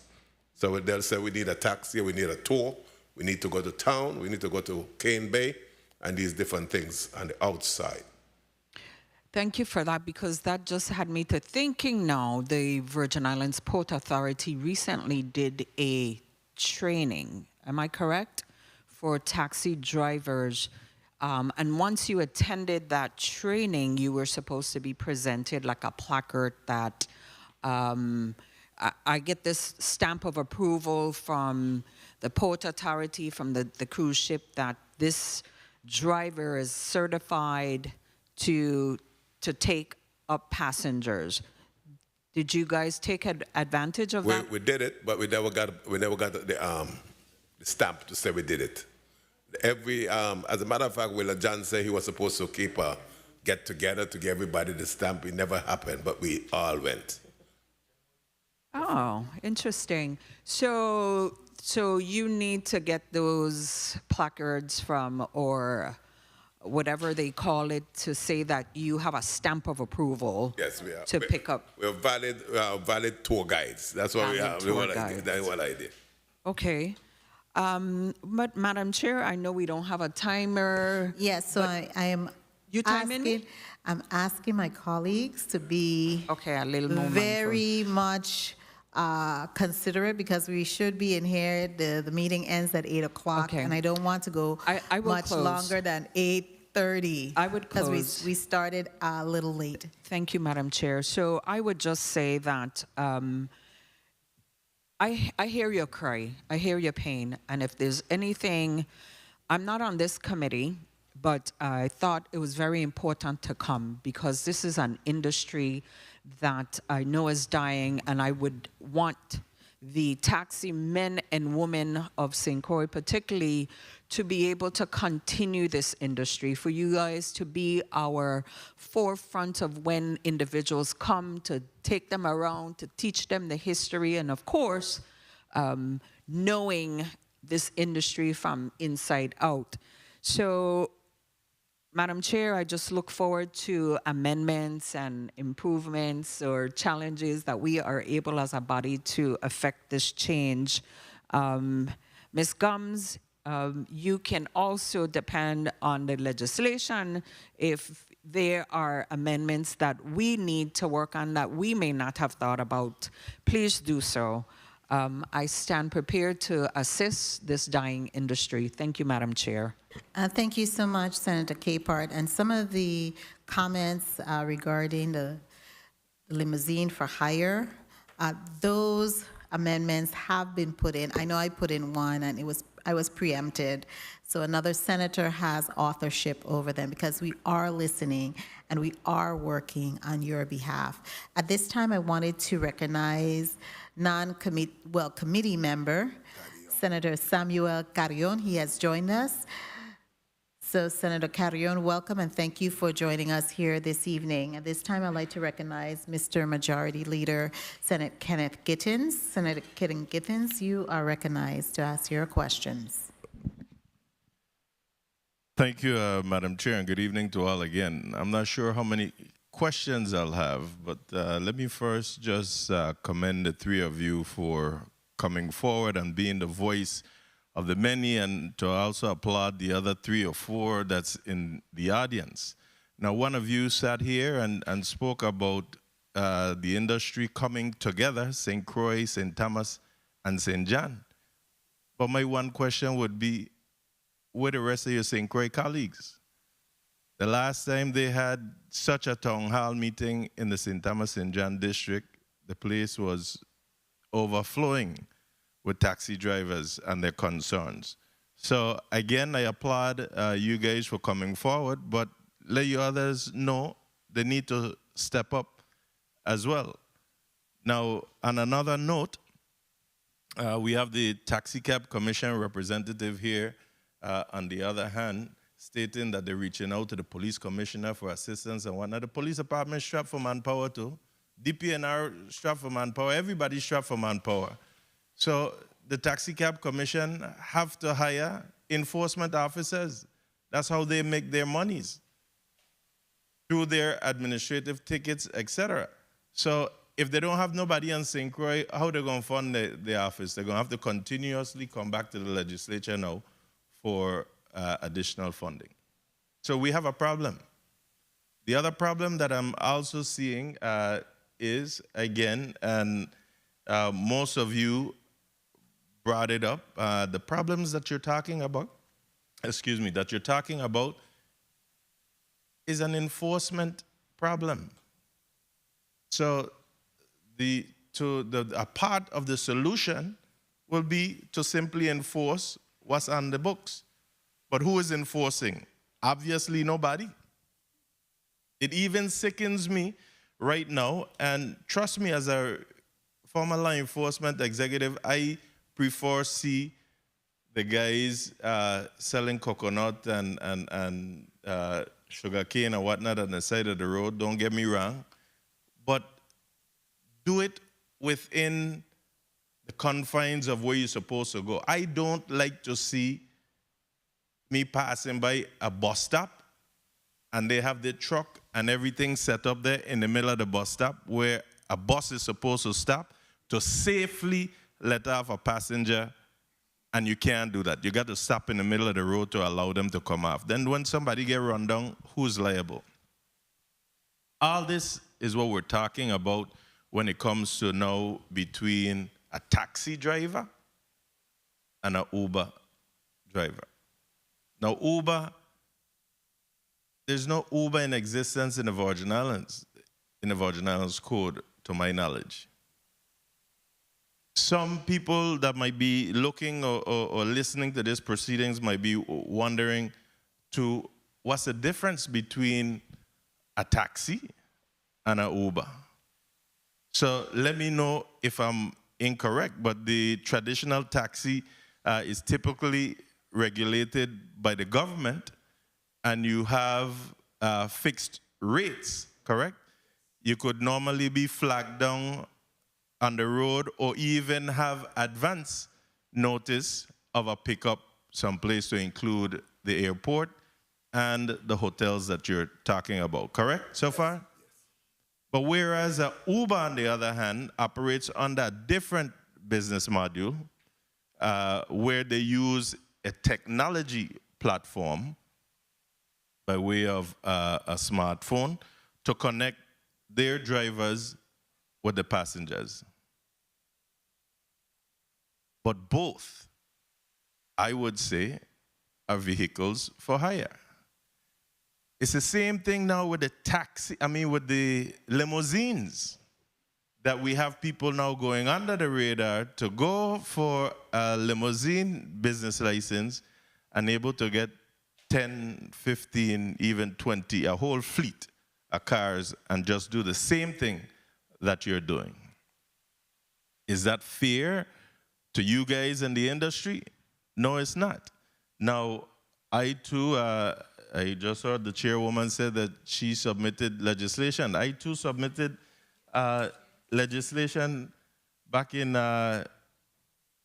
So they'll say, we need a taxi, we need a tour, we need to go to town, we need to go to Cane Bay, and these different things on the outside. Thank you for that, because that just had me to thinking now. The Virgin Islands Port Authority recently did a training, am I correct, for taxi drivers. And once you attended that training, you were supposed to be presented like a placard that I get this stamp of approval from the Port Authority, from the cruise ship, that this driver is certified to take up passengers. Did you guys take advantage of that? We did it, but we never got the stamp to say we did it. As a matter of fact, Willa John said he was supposed to keep a get together to give everybody the stamp. It never happened, but we all went. Oh, interesting. So you need to get those placards from, or whatever they call it, to say that you have a stamp of approol. Yes, we are. To pick up. We're valid tour guides. That's what we Valid have. tour guides. That's what I did. Okay. But Madam Chair, I know we don't have a timer. Yes, so I am You timing me? I'm asking my colleagues to be Okay, a little more very much considerate, because we should be in here. The meeting ends at 8 o'clock, Okay. and I don't want to go I will much close. longer than 8:30. I would close. Because we started a little late. Thank you, Madam Chair. So I would just say that I hear your cry, I hear your pain, and if there's anything, I'm not on this committee, but I thought it was very important to come, because this is an industry that I know is dying, and I would want the taxi men and women of St. Croix particularly to be able to continue this industry, for you guys to be our forefront of when individuals come, to take them around, to teach them the history, and of course, knowing this industry from inside out. So Madam Chair, I just look forward to amendments and improvements or challenges that we are able as a body to affect this change. Ms. Gums, you can also depend on the legislation if there are amendments that we need to work on that we may not have thought about. Please do so. I stand prepared to assist this dying industry. Thank you, Madam Chair. Thank you so much, Senator Capehart. And some of the comments regarding the limousine for hire, those amendments have been put in. I know I put in one, and I was preempted. So another senator has authorship over them because we are listening and we are working on your behalf. At this time, I wanted to recognize committee member, Senator Samuel Carrion. He has joined us. So Senator Carrion, welcome and thank you for joining us here this evening. At this time, I'd like to recognize Mr. Majority Leader, Senator Kenneth Gittens. Senator Kenneth Gittens, you are recognized to ask your questions. Thank you, Madam Chair, and good evening to all again. I'm not sure how many questions I'll have, but let me first just commend the three of you for coming forward and being the voice of the many, and to also applaud the other 3 or 4 that's in the audience. Now, one of you sat here and spoke about the industry coming together, St. Croix, St. Thomas, and St. John. But my one question would be, where the rest of your St. Croix colleagues? The last time they had such a town hall meeting in the St. Thomas, St. John district, the place was overflowing with taxi drivers and their concerns. So again, I applaud you guys for coming forward, but let you others know they need to step up as well. Now, on another note, we have the TAXICAB Commission representative here on the other hand, stating that they're reaching out to the police commissioner for assistance and whatnot. The police department is strapped for manpower too. DPNR strapped for manpower. Everybody's strapped for manpower. So the TAXICAB Commission have to hire enforcement officers. That's how they make their monies, through their administrative tickets, etc. So if they don't have nobody on St. Croix, how are they going to fund the office? They're going to have to continuously come back to the legislature now for additional funding. So we have a problem. The other problem that I'm also seeing is, again, and most of you brought it up, the problems that you're talking about, that you're talking about is an enforcement problem. So a part of the solution will be to simply enforce what's on the books. But who is enforcing? Obviously nobody. It even sickens me right now, and trust me, as a former law enforcement executive, I prefer see the guys selling coconut and sugarcane and whatnot on the side of the road, don't get me wrong, but do it within the confines of where you're supposed to go. I don't like to see me passing by a bus stop and they have their truck and everything set up there in the middle of the bus stop where a bus is supposed to stop to safely let off a passenger, and you can't do that. You got to stop in the middle of the road to allow them to come off. Then when somebody get run down, who's liable? All this is what we're talking about when it comes to now between a taxi driver and an Uber driver. Now, Uber, there's no Uber in existence in the Virgin Islands code, to my knowledge. Some people that might be looking or listening to these proceedings might be wondering to what's the difference between a taxi and an Uber. So let me know if I'm incorrect, but the traditional taxi is typically regulated by the government, and you have fixed rates, correct? You could normally be flagged down on the road or even have advance notice of a pickup someplace to include the airport and the hotels that you're talking about, correct so far? But whereas Uber, on the other hand, operates under a different business module where they use a technology platform by way of a smartphone to connect their drivers with the passengers. But both, I would say, are vehicles for hire. It's the same thing now with with the limousines, that we have people now going under the radar to go for a limousine business license and able to get 10, 15, even 20, a whole fleet of cars and just do the same thing that you're doing. Is that fair to you guys in the industry? No, it's not. Now, I too, I just heard the chairwoman said that she submitted legislation. I too submitted legislation back in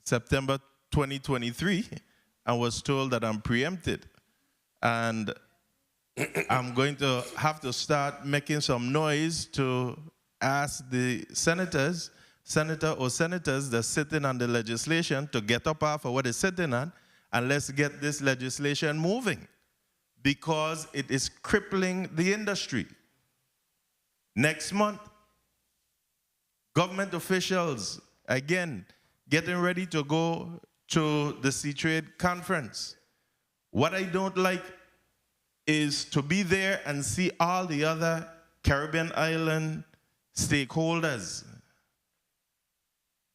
September 2023 and was told that I'm preempted. And I'm going to have to start making some noise to ask the senators that's sitting on the legislation to get up off of what they're sitting on, and let's get this legislation moving, because it is crippling the industry. Next month, government officials, again, getting ready to go to the C-Trade conference. What I don't like is to be there and see all the other Caribbean island stakeholders.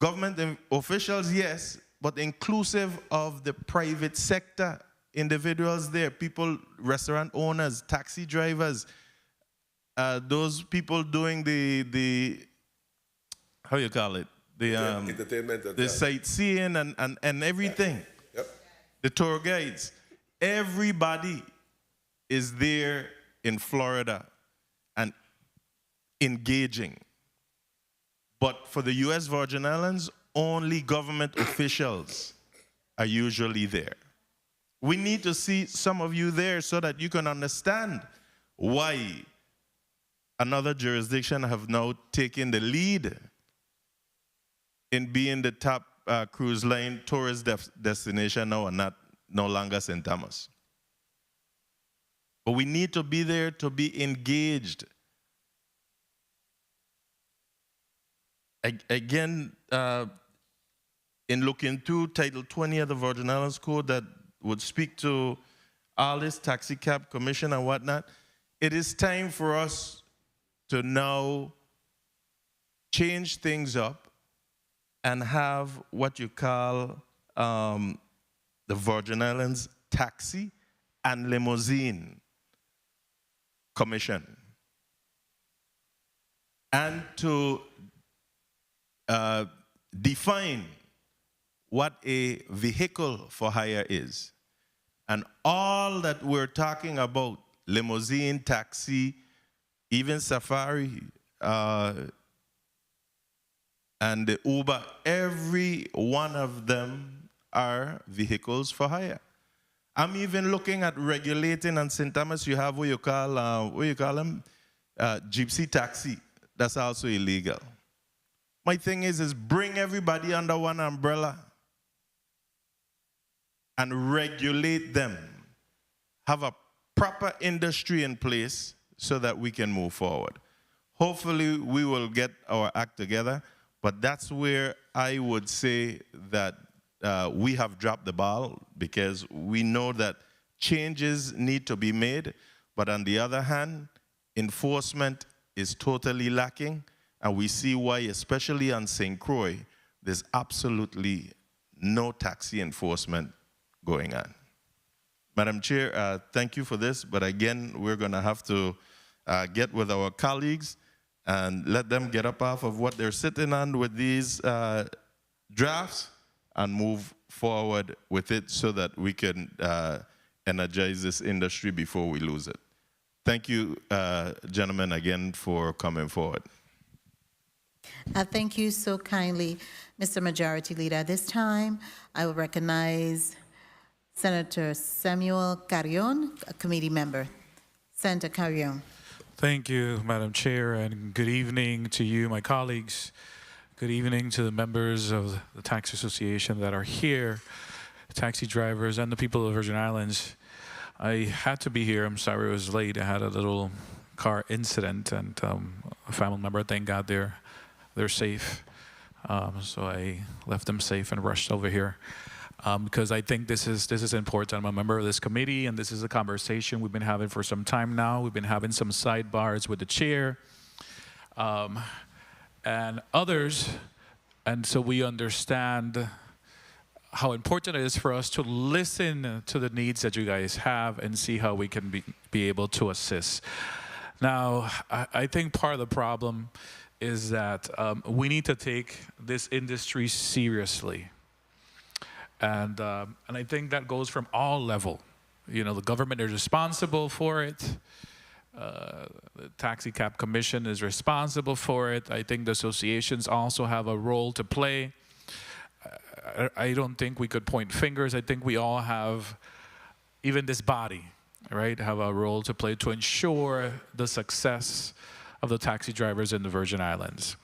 Government officials, yes, but inclusive of the private sector, individuals there, people, restaurant owners, taxi drivers, those people doing the how you call it? The entertainment, the sightseeing and everything. Yep. The tour guides. Everybody is there in Florida and engaging. But for the U.S. Virgin Islands, only government officials are usually there. We need to see some of you there so that you can understand why another jurisdiction have now taken the lead in being the top cruise line tourist destination now and no longer St. Thomas. But we need to be there to be engaged. Again, in looking through Title 20 of the Virgin Islands Code that would speak to all this TAXICAB commission and whatnot, it is time for us to now change things up and have what you call the Virgin Islands Taxi and Limousine Commission. And to define what a vehicle for hire is. And all that we're talking about, limousine, taxi, even safari, and the Uber, every one of them are vehicles for hire. I'm even looking at regulating, and St. Thomas, you have what you call them? Gypsy taxi. That's also illegal. My thing is bring everybody under one umbrella and regulate them. Have a proper industry in place so that we can move forward. Hopefully, we will get our act together, but that's where I would say that we have dropped the ball, because we know that changes need to be made, but on the other hand, enforcement is totally lacking, and we see why, especially on St. Croix, there's absolutely no taxi enforcement going on. Madam Chair, thank you for this, but again, we're going to have to get with our colleagues and let them get up off of what they're sitting on with these drafts and move forward with it so that we can energize this industry before we lose it. Thank you, gentlemen, again, for coming forward. Thank you so kindly, Mr. Majority Leader. At this time, I will recognize Senator Samuel Carrion, a committee member. Senator Carrion. Thank you, Madam Chair, and good evening to you, my colleagues. Good evening to the members of the Taxi Association that are here, taxi drivers, and the people of the Virgin Islands. I had to be here. I'm sorry I was late. I had a little car incident, and a family member, thank God they're safe. So I left them safe and rushed over here. Because I think this is important. I'm a member of this committee, and this is a conversation we've been having for some time now. We've been having some sidebars with the chair and others, and so we understand how important it is for us to listen to the needs that you guys have and see how we can be able to assist. Now, I think part of the problem is that we need to take this industry seriously. And I think that goes from all level. You know, the government is responsible for it. The TAXICAB Commission is responsible for it. I think the associations also have a role to play. I don't think we could point fingers. I think we all have, even this body, right, have a role to play to ensure the success of the taxi drivers in the Virgin Islands.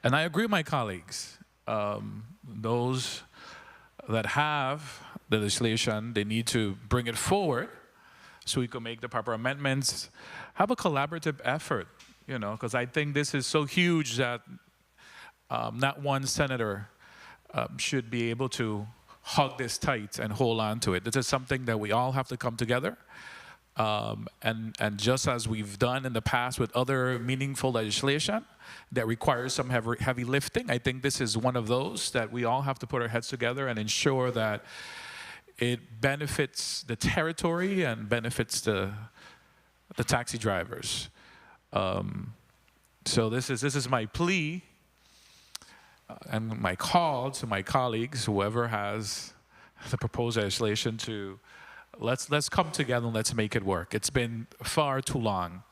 And I agree with my colleagues. Those that have the legislation, they need to bring it forward so we can make the proper amendments, have a collaborative effort, you know, because I think this is so huge that not one senator should be able to hug this tight and hold on to it. This is something that we all have to come together. And just as we've done in the past with other meaningful legislation that requires some heavy lifting, I think this is one of those that we all have to put our heads together and ensure that it benefits the territory and benefits the taxi drivers. So this is my plea and my call to my colleagues, whoever has the proposed legislation, to let's come together and let's make it work. It's been far too long.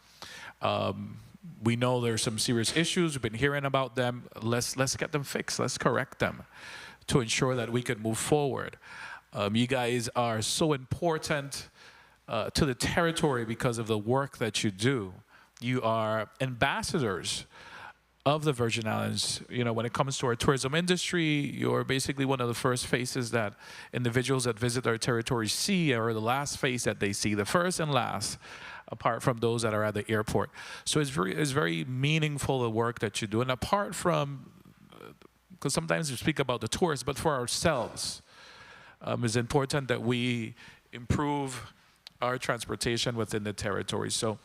We know there's some serious issues. We've been hearing about them. Let's get them fixed. Let's correct them to ensure that we can move forward. You guys are so important to the territory because of the work that you do. You are ambassadors of the Virgin Islands. You know, when it comes to our tourism industry, you're basically one of the first faces that individuals that visit our territory see, or the last face that they see, the first and last, apart from those that are at the airport. So it's very meaningful, the work that you do. And apart from, because sometimes we speak about the tourists, but for ourselves, it's important that we improve our transportation within the territory. So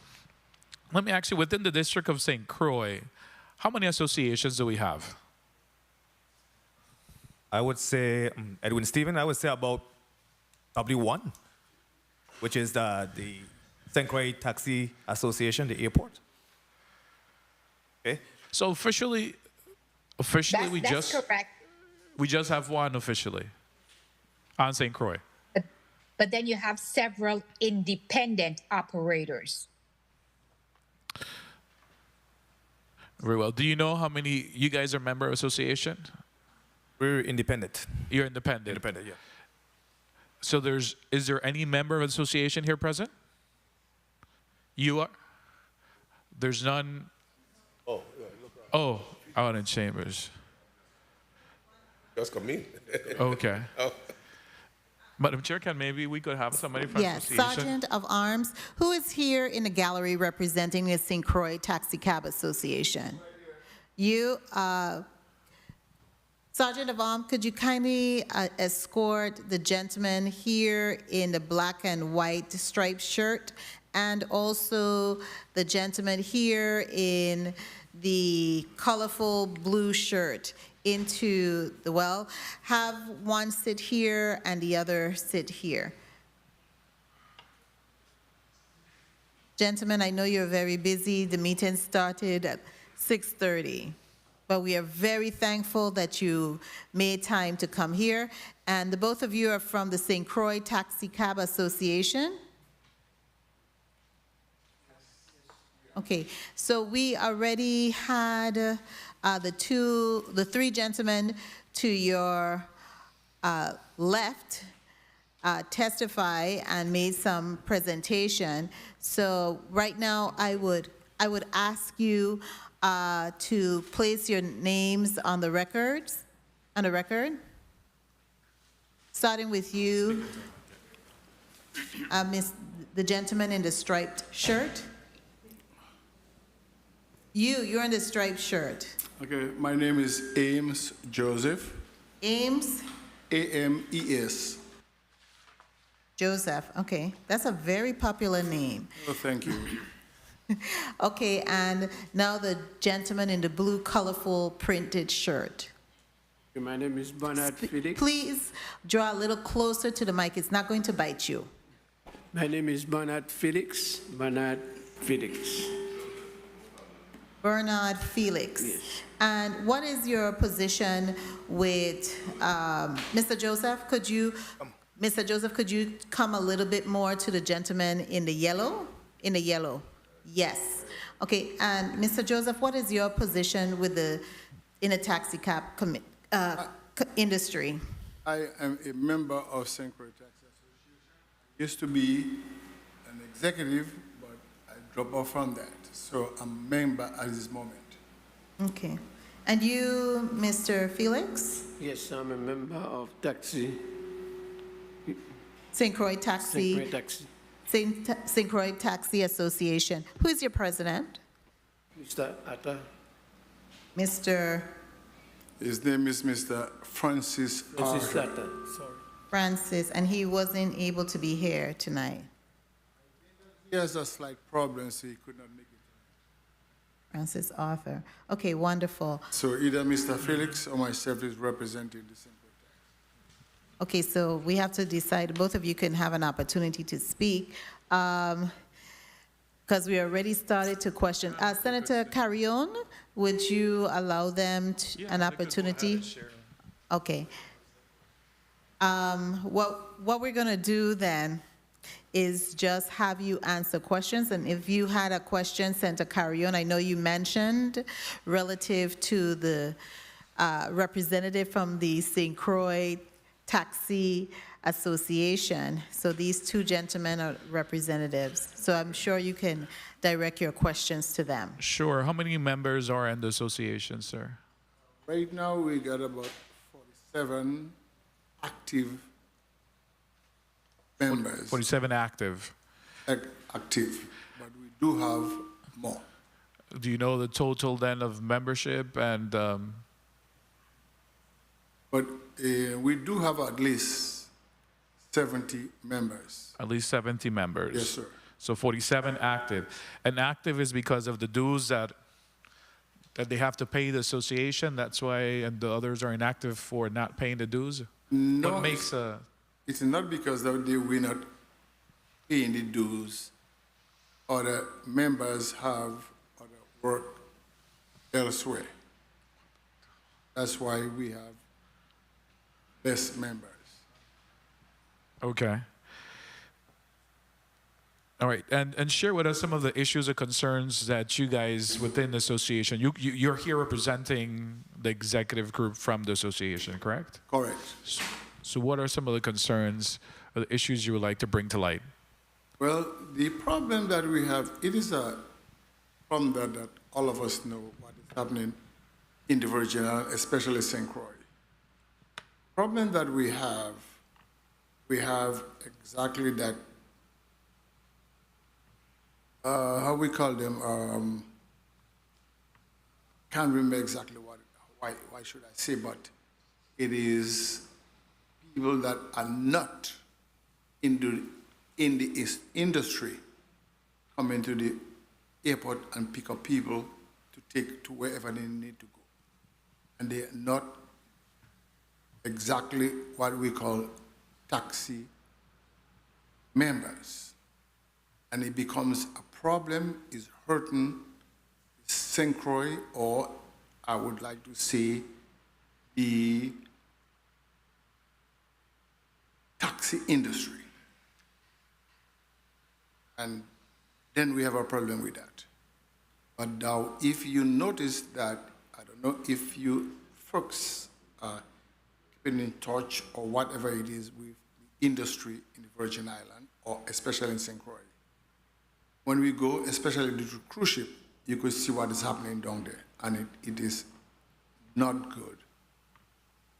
let me ask you, within the District of St. Croix, how many associations do we have? I would say, Edwin Stephen, I would say about probably one, which is the St. Croix Taxi Association, the airport. Okay. So officially That's correct. we just have one officially on St. Croix. But then you have several independent operators. Very well. Do you know how many you guys are member of association? We're independent. You're independent. Independent, yeah. So is there any member of association here present? You are? There's none? Oh, out in chambers. Just come in. Okay. Madam Chair, maybe we could have somebody from Yes, association? Sergeant of Arms, who is here in the gallery representing the St. Croix TaxiCab Association. You, Sergeant of Arms, could you kindly escort the gentleman here in the black and white striped shirt, and also the gentleman here in the colorful blue shirt into the well? Have one sit here and the other sit here. Gentlemen, I know you're very busy. The meeting started at 6:30, but we are very thankful that you made time to come here. And the both of you are from the St. Croix TaxiCab Association. Okay, so we already had the three gentlemen to your left testify and made some presentation. So right now, I would ask you to place your names on the record. Starting with you, the gentleman in the striped shirt. You're in the striped shirt. Okay, my name is Ames Joseph. Ames? A-M-E-S. Joseph, okay. That's a very popular name. Oh, thank you. Okay, and now the gentleman in the blue, colorful, printed shirt. My name is Bernard Felix. Please draw a little closer to the mic. It's not going to bite you. My name is Bernard Felix. Bernard Felix. Bernard Felix. Yes. And what is your position with Mr. Joseph? Mr. Joseph, could you come a little bit more to the gentleman in the yellow? In the yellow. Yes. Okay. And Mr. Joseph, what is your position in the taxi cab industry? I am a member of St. Croix Taxi Association. Used to be an executive, but I dropped off from that. So I'm a member at this moment. Okay. And you, Mr. Felix? Yes, I'm a member of St. Croix Taxi. St. Croix Taxi Association. Who is your president? Mr. Atta. Mr. His name is Mr. Francis Arthur. Atta, sorry. Francis, and he wasn't able to be here tonight. He has a slight problem, so he could not make it. Francis Arthur. Okay, wonderful. So either Mr. Felix or myself is representing the St. Croix Taxi. Okay, so we have to decide, both of you can have an opportunity to speak. Because we already started to question. Senator Carrion, would you allow them an opportunity? Okay. What we're going to do then is just have you answer questions. And if you had a question, Senator Carrion, I know you mentioned relative to the representative from the St. Croix Taxi Association. So these two gentlemen are representatives. So I'm sure you can direct your questions to them. Sure. How many members are in the association, sir? Right now, we got about 47 active members. 47 active. Active, but we do have more. Do you know the total then of membership and? But we do have at least 70 members. At least 70 members. Yes, sir. So 47 active. And active is because of the dues that they have to pay the association. That's why, and the others are inactive for not paying the dues. No, What makes a? it's not because that we're not paying the dues. Other members have other work elsewhere. That's why we have less members. Okay. All right, and share with us some of the issues or concerns that you guys within the association. You're here representing the executive group from the association, correct? Correct. So what are some of the concerns or the issues you would like to bring to light? Well, the problem that we have, it is a problem that all of us know what is happening in the Virgin Islands, especially St. Croix. Problem that we have exactly that, how we call them, can't remember exactly why should I say, but it is people that are not in the industry come into the airport and pick up people to take to wherever they need to go. And they are not exactly what we call taxi members. And it becomes a problem, is hurting St. Croix, or I would like to say the taxi industry. And then we have a problem with that. But now, if you notice that, I don't know if you folks are keeping in touch or whatever it is with industry in the Virgin Islands, or especially in St. Croix. When we go, especially due to cruise ship, you could see what is happening down there, and it is not good.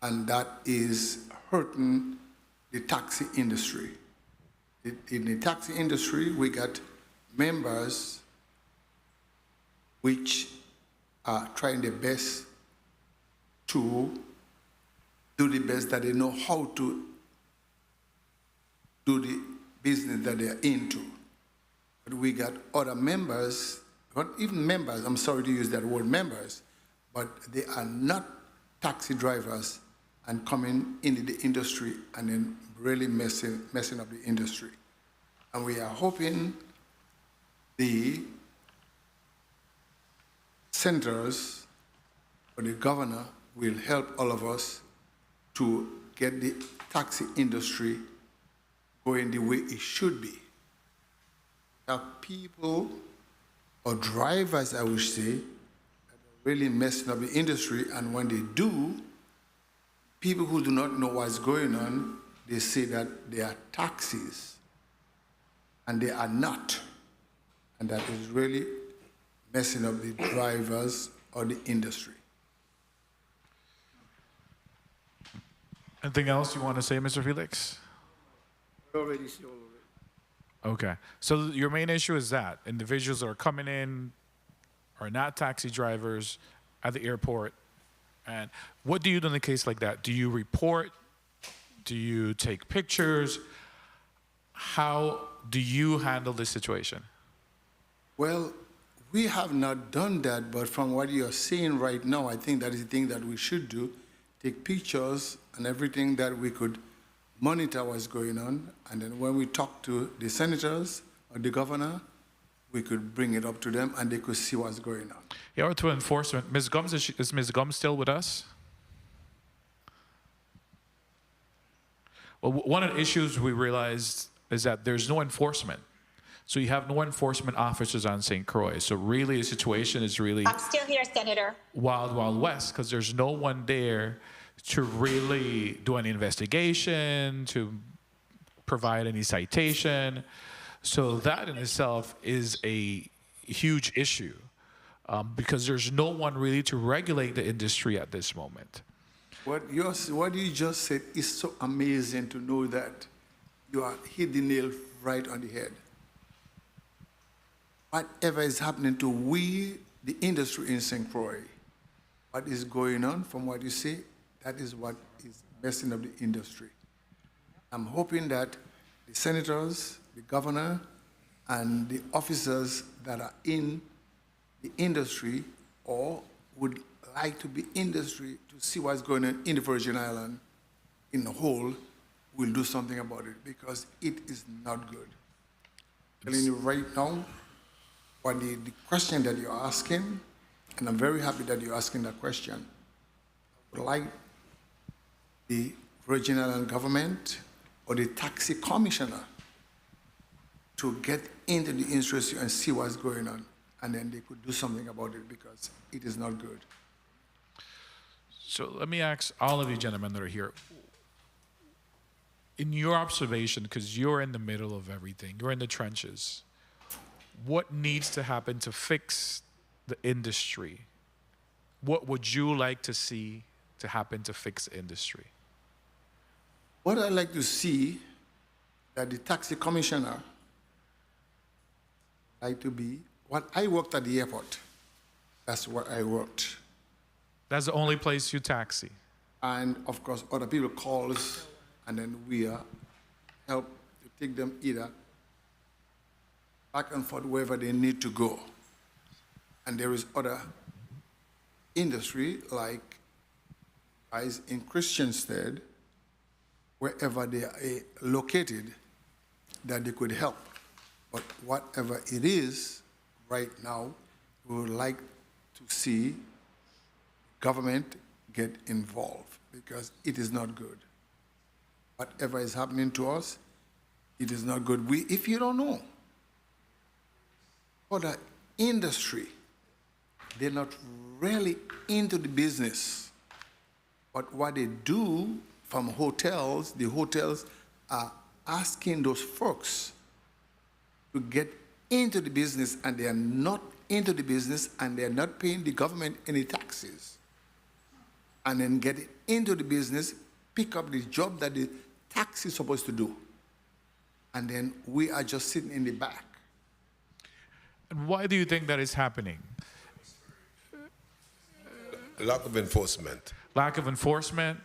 And that is hurting the taxi industry. In the taxi industry, we got members which are trying their best to do the best that they know how to do the business that they are into. But we got other members, not even members, I'm sorry to use that word members, but they are not taxi drivers and coming into the industry and then really messing up the industry. And we are hoping the senators or the governor will help all of us to get the taxi industry going the way it should be. People, or drivers, I would say, that are really messing up the industry, and when they do, people who do not know what's going on, they say that they are taxis, and they are not. And that is really messing up the drivers or the industry. Anything else you want to say, Mr. Felix? Already said all of it. Okay. So your main issue is that individuals that are coming in are not taxi drivers at the airport. And what do you do in a case like that? Do you report? Do you take pictures? How do you handle this situation? Well, we have not done that, but from what you're saying right now, I think that is the thing that we should do. Take pictures and everything that we could monitor what's going on, and then when we talk to the senators or the governor, we could bring it up to them and they could see what's going on. Yeah, or to enforcement. Ms. Gums, is Ms. Gums still with us? Well, one of the issues we realized is that there's no enforcement. So you have no enforcement officers on St. Croix. So really the situation is really I'm still here, Senator. Wild, Wild West, because there's no one there to really do any investigation, to provide any citation. So that in itself is a huge issue because there's no one really to regulate the industry at this moment. What you just said is so amazing to know that you are hit the nail right on the head. Whatever is happening to the industry in St. Croix, what is going on from what you say, that is what is messing up the industry. I'm hoping that the senators, the governor, and the officers that are in the industry or would like to be industry to see what's going on in the Virgin Islands in the whole will do something about it because it is not good. I'm telling you right now, what the question that you're asking, and I'm very happy that you're asking that question, I would like the Virgin Island government or the taxi commissioner to get into the industry and see what's going on, and then they could do something about it because it is not good. So let me ask all of you gentlemen that are here, in your observation, because you're in the middle of everything, you're in the trenches, what needs to happen to fix the industry? What would you like to see to happen to fix the industry? What I'd like to see that the taxi commissioner like to be, I worked at the airport. That's where I worked. That's the only place you taxi? And of course, other people call us, and then we help to take them either back and forth wherever they need to go. And there is other industry like guys in Christiansted, wherever they are located, that they could help. But whatever it is, right now, we would like to see government get involved because it is not good. Whatever is happening to us, it is not good. If you don't know, for the industry, they're not really into the business. But what they do from hotels, the hotels are asking those folks to get into the business, and they are not into the business, and they are not paying the government any taxes, and then get into the business, pick up the job that the tax is supposed to do, and then we are just sitting in the back. And why do you think that is happening? Lack of enforcement. Lack of enforcement?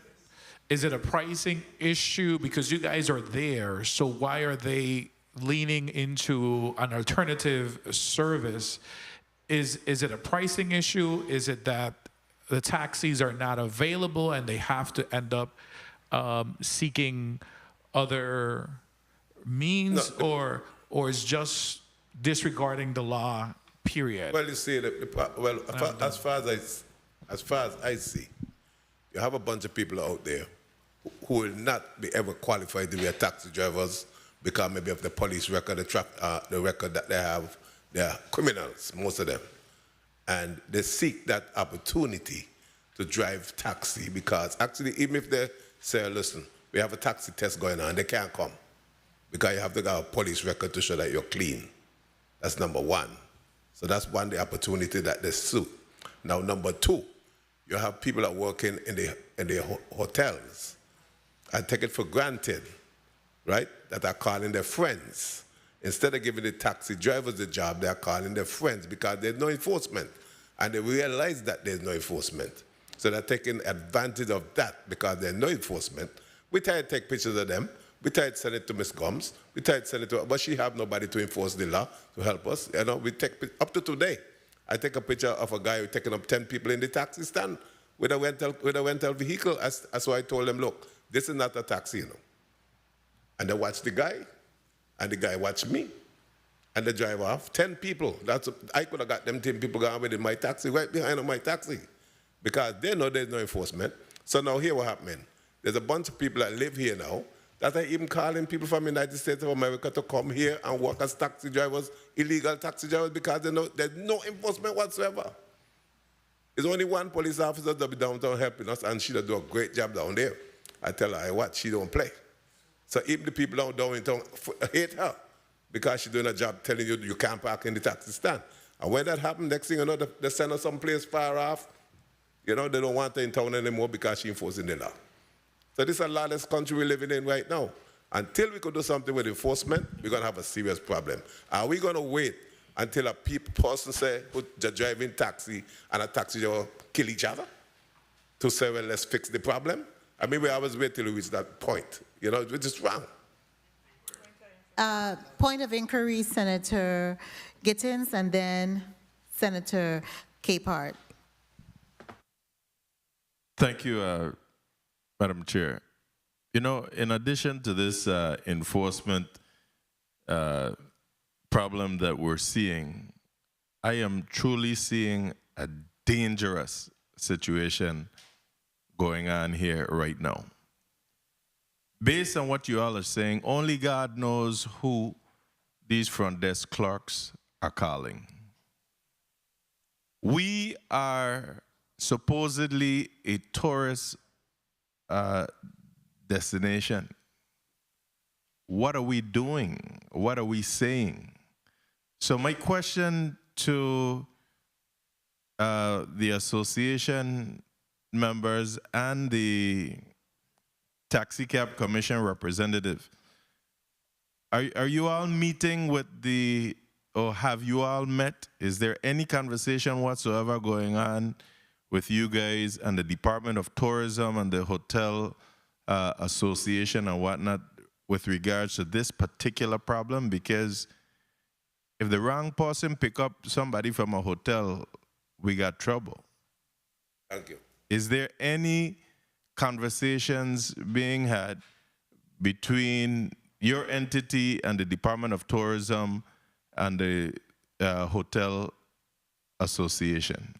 Is it a pricing issue? Because you guys are there, so why are they leaning into an alternative service? Is it a pricing issue? Is it that the taxis are not available and they have to end up seeking other means, or is just disregarding the law, period? Well, you see, as far as I see, you have a bunch of people out there who will not be ever qualified to be a taxi drivers because maybe of the police record, the record that they have, they are criminals, most of them. And they seek that opportunity to drive taxi because actually, even if they say, listen, we have a taxi test going on, they can't come because you have to have a police record to show that you're clean. That's number one. So that's one, the opportunity that they suit. Now, number two, you have people that work in the hotels. I take it for granted, right, that are calling their friends. Instead of giving the taxi drivers the job, they are calling their friends because there's no enforcement. And they realize that there's no enforcement. So they're taking advantage of that because there's no enforcement. We try to take pictures of them. We try to send it to Miss Gomes. We try to send it to her, but she have nobody to enforce the law to help us. You know, we take, up to today, I take a picture of a guy who taking up 10 people in the taxi stand with a rental vehicle. That's why I told them, look, this is not a taxi, you know. And they watched the guy, and the guy watched me, and they drive off. 10 people. I could have got them 10 people going with in my taxi, right behind my taxi, because they know there's no enforcement. So now here what happening? There's a bunch of people that live here now that are even calling people from the United States of America to come here and work as taxi drivers, illegal taxi drivers, because they know there's no enforcement whatsoever. There's only one police officer that be downtown helping us, and she does do a great job down there. I tell her, I watch, she don't play. So even the people down in town hate her because she's doing a job telling you you can't park in the taxi stand. And when that happens, next thing you know, they send her someplace far off. You know, they don't want her in town anymore because she's enforcing the law. So this is a lawless country we're living in right now. Until we could do something with enforcement, we're going to have a serious problem. Are we going to wait until a person say, they're driving taxi and a taxi driver kill each other to say, well, let's fix the problem? I mean, we always wait till we reach that point. You know, which is wrong. Point of inquiry, Senator Gittins, and then Senator Capehart. Thank you, Madam Chair. You know, in addition to this enforcement problem that we're seeing, I am truly seeing a dangerous situation going on here right now. Based on what you all are saying, only God knows who these front desk clerks are calling. We are supposedly a tourist destination. What are we doing? What are we saying? So my question to the association members and the TAXICAB Commission representative, are you all meeting with or have you all met? Is there any conversation whatsoever going on with you guys and the Department of Tourism and the Hotel Association and whatnot with regards to this particular problem? Because if the wrong person pick up somebody from a hotel, we got trouble. Thank you. Is there any conversations being had between your entity and the Department of Tourism and the Hotel Association?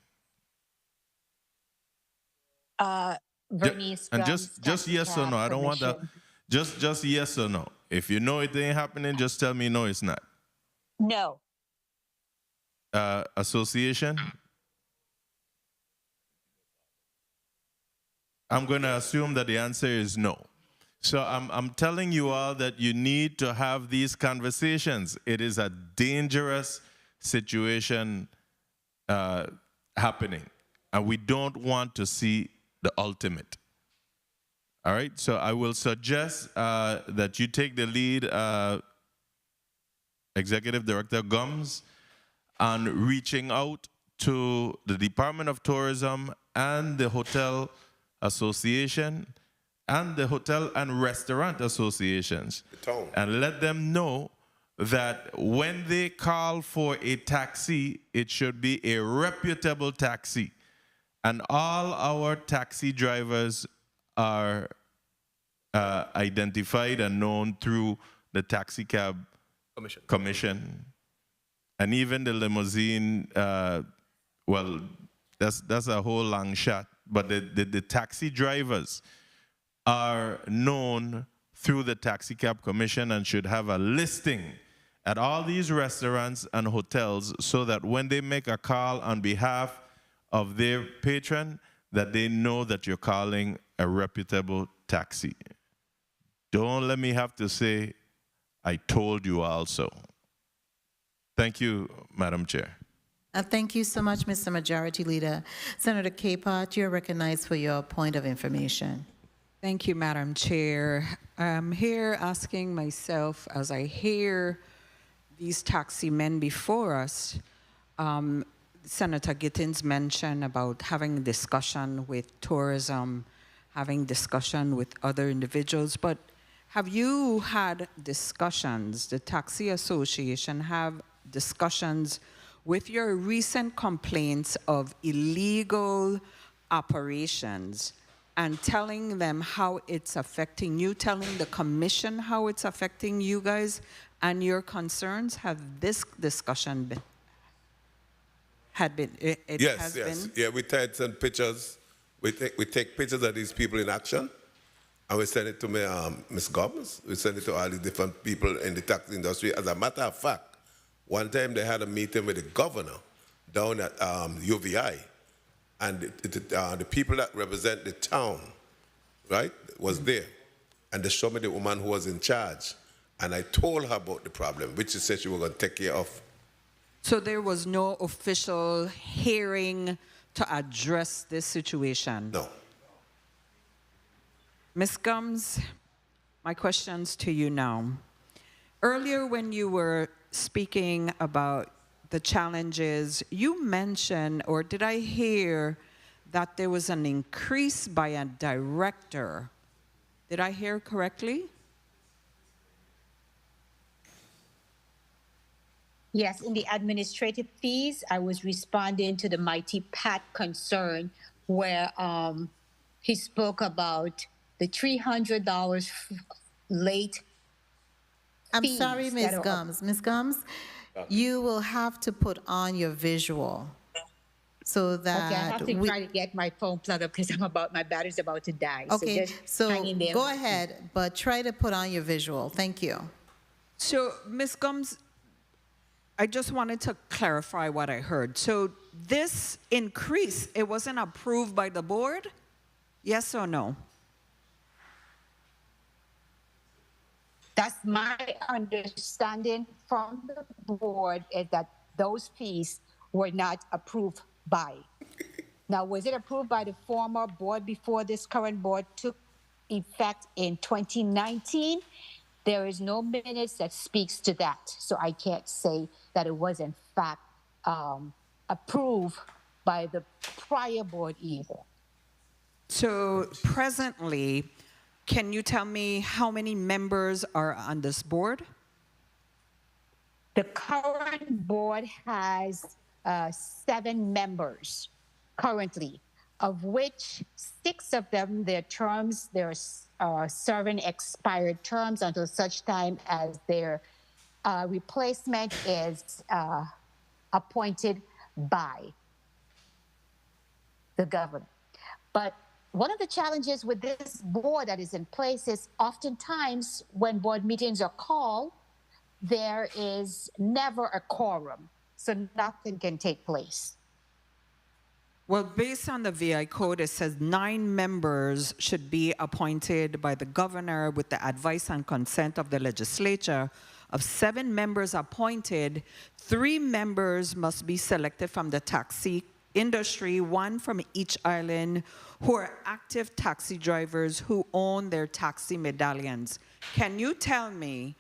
Vernice, and just yes or no. I don't want that. Just yes or no. If you know it ain't happening, just tell me no, it's not. No. Association? I'm going to assume that the answer is no. So I'm telling you all that you need to have these conversations. It is a dangerous situation happening, and we don't want to see the ultimate. All right, so I will suggest that you take the lead, Executive Director Gums, on reaching out to the Department of Tourism and the Hotel Association and the Hotel and Restaurant Associations, and let them know that when they call for a taxi, it should be a reputable taxi. And all our taxi drivers are identified and known through the TAXICAB commission. And even the limousine, well, that's a whole long shot. But the taxi drivers are known through the TAXICAB commission and should have a listing at all these restaurants and hotels so that when they make a call on behalf of their patron, that they know that you're calling a reputable taxi. Don't let me have to say, I told you also. Thank you, Madam Chair. Thank you so much, Mr. Majority Leader. Senator Caput, you're recognized for your point of information. Thank you, Madam Chair. I'm here asking myself, as I hear these taxi men before us, Senator Gittins mentioned about having a discussion with tourism, having discussion with other individuals, but have you had discussions, the Taxi Association have discussions with your recent complaints of illegal operations and telling them how it's affecting you, telling the commission how it's affecting you guys and your concerns? Have this discussion been? Yes. Yeah, we take some pictures. We take pictures of these people in action, and we send it to Ms. Gomes. We send it to all the different people in the taxi industry. As a matter of fact, one time they had a meeting with the governor down at UVI, and the people that represent the town, right, was there. And they showed me the woman who was in charge. And I told her about the problem, which she said she was going to take care of. So there was no official hearing to address this situation? No. Ms. Gums, my questions to you now. Earlier when you were speaking about the challenges, you mentioned, or did I hear that there was an increase by a director? Did I hear correctly? Yes, in the administrative fees, I was responding to the Mighty Pat concern where he spoke about the $300 late. I'm sorry, Ms. Gums. Ms. Gums, you will have to put on your visual so that Okay, I have to try to get my phone plugged up because my battery's about to die. Okay, so hang in there. go ahead, but try to put on your visual. Thank you. So, Ms. Gums, I just wanted to clarify what I heard. So this increase, it wasn't approved by the board? Yes or no? That's my understanding from the board, is that those fees were not approved by. Now, was it approved by the former board before this current board took effect in 2019? There is no minutes that speaks to that, so I can't say that it was in fact approved by the prior board either. So presently, can you tell me how many members are on this board? The current board has 7 members currently, of which 6 of them, their terms, they're serving expired terms until such time as their replacement is appointed by the governor. But one of the challenges with this board that is in place is oftentimes when board meetings are called, there is never a quorum, so nothing can take place. Well, based on the VI code, it says 9 members should be appointed by the governor with the advice and consent of the legislature. Of 7 members appointed, 3 members must be selected from the taxi industry, 1 from each island, who are active taxi drivers who own their taxi medallions. Can you tell me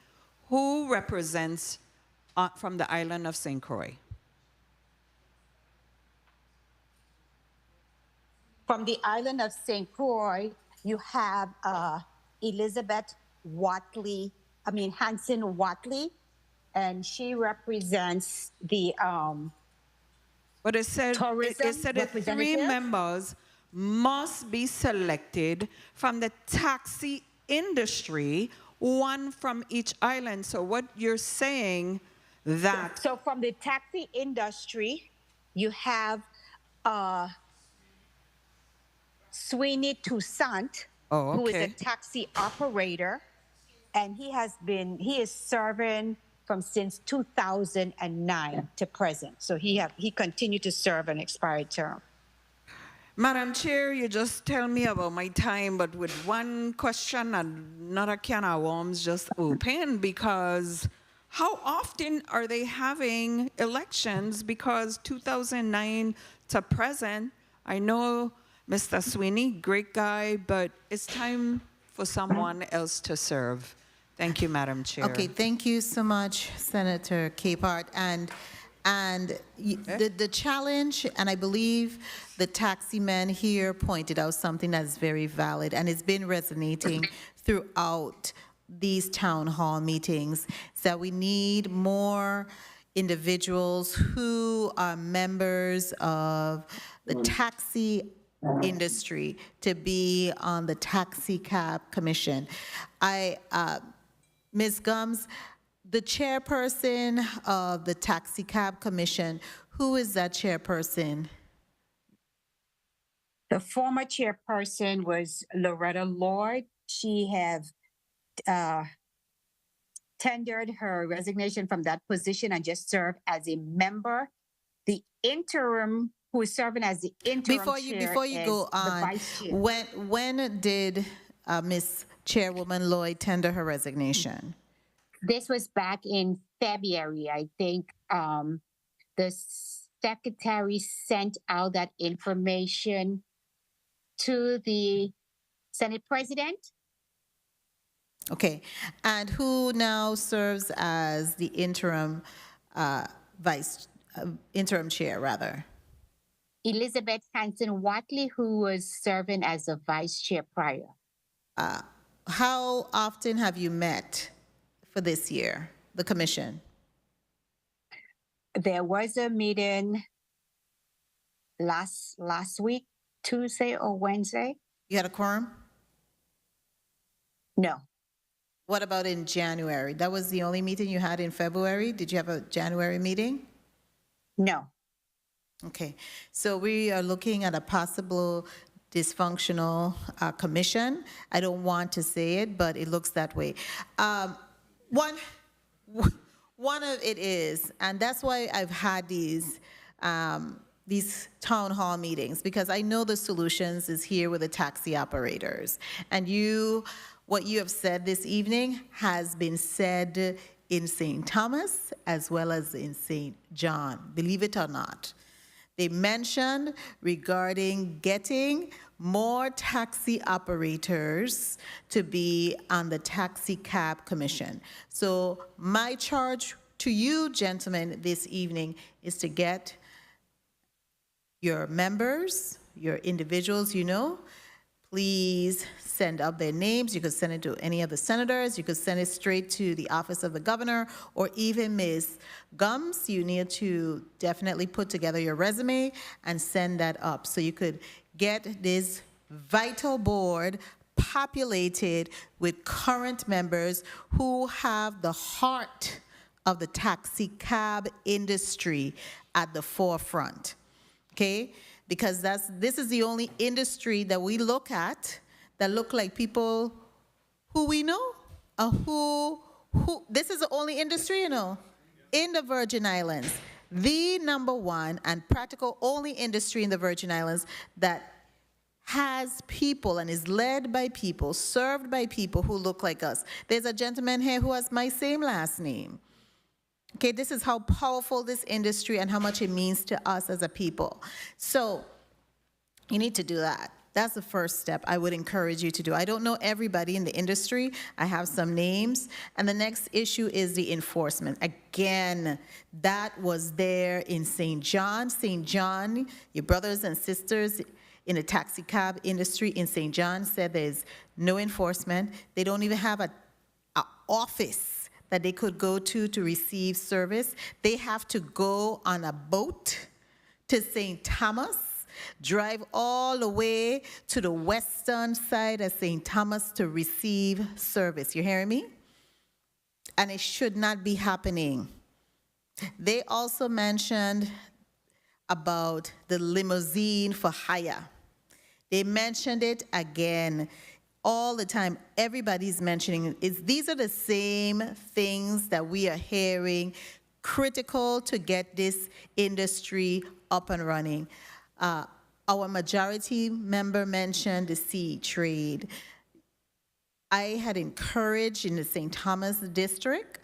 who represents from the island of St. Croix? From the island of St. Croix, you have Elizabeth Hanson Watley, and she represents the But it said, tourism it said that 3 representative. members must be selected from the taxi industry, 1 from each island. So what you're saying that So from the taxi industry, you have Sweeney Toussaint, Oh, who is a okay. taxi operator, and he is serving from since 2009 to present. So he continued to serve an expired term. Madam Chair, you just tell me about my time, but with one question, another can of worms just open, because how often are they having elections? Because 2009 to present, I know Mr. Sweeney, great guy, but it's time for someone else to serve. Thank you, Madam Chair. Okay, thank you so much, Senator Capehart. The challenge, and I believe the taxi man here pointed out something that's very valid, and it's been resonating throughout these town hall meetings, is that we need more individuals who are members of the taxi industry to be on the TAXICAB commission. Ms. Gums, the chairperson of the TAXICAB commission, who is that chairperson? The former chairperson was Loretta Lord. She have tendered her resignation from that position and just served as a member. The interim, who is serving as the interim Before you chair, go is the on, vice chair. when did Ms. Chairwoman Lloyd tender her resignation? This was back in February. I think the secretary sent out that information to the Senate President. Okay, and who now serves as the interim interim chair, rather? Elizabeth Hanson Watley, who was serving as the vice chair prior. How often have you met for this year, the commission? There was a meeting last week, Tuesday or Wednesday. You had a quorum? No. What about in January? That was the only meeting you had in February? Did you have a January meeting? No. Okay, so we are looking at a possible dysfunctional commission. I don't want to say it, but it looks that way. One of it is, and that's why I've had these town hall meetings, because I know the solutions is here with the taxi operators. And what you have said this evening has been said in St. Thomas as well as in St. John, believe it or not. They mentioned regarding getting more taxi operators to be on the TAXICAB commission. So my charge to you, gentlemen, this evening is to get your members, your individuals, please send up their names. You could send it to any of the senators. You could send it straight to the office of the governor, or even Ms. Gums. You need to definitely put together your resume and send that up so you could get this vital board populated with current members who have the heart of the taxicab industry at the forefront, okay? Because this is the only industry that we look at that look like people who we know, who this is the only industry, in the Virgin Islands the number one and practical only industry in the Virgin Islands that has people and is led by people, served by people who look like us. There's a gentleman here who has my same last name. Okay, this is how powerful this industry and how much it means to us as a people. So you need to do that. That's the first step I would encourage you to do. I don't know everybody in the industry. I have some names. And the next issue is the enforcement. Again, that was there in St. John. St. John, your brothers and sisters in the taxi cab industry in St. John said there's no enforcement. They don't even have an office that they could go to receive service. They have to go on a boat to St. Thomas, drive all the way to the western side of St. Thomas to receive service. You hearing me? And it should not be happening. They also mentioned about the limousine for hire. They mentioned it again all the time. Everybody's mentioning it. These are the same things that we are hearing, critical to get this industry up and running. Our majority member mentioned the sea trade. I had encouraged in the St. Thomas district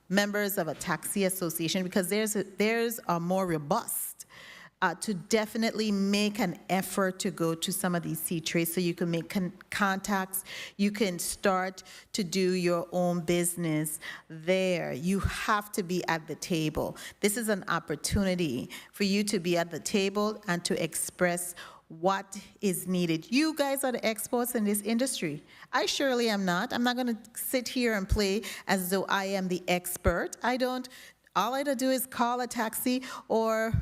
members of a taxi association, because theirs are more robust, to definitely make an effort to go to some of these sea trades so you can make contacts. You can start to do your own business there. You have to be at the table. This is an opportunity for you to be at the table and to express what is needed. You guys are the experts in this industry. I surely am not. I'm not going to sit here and play as though I am the expert. All I do is call a taxi, or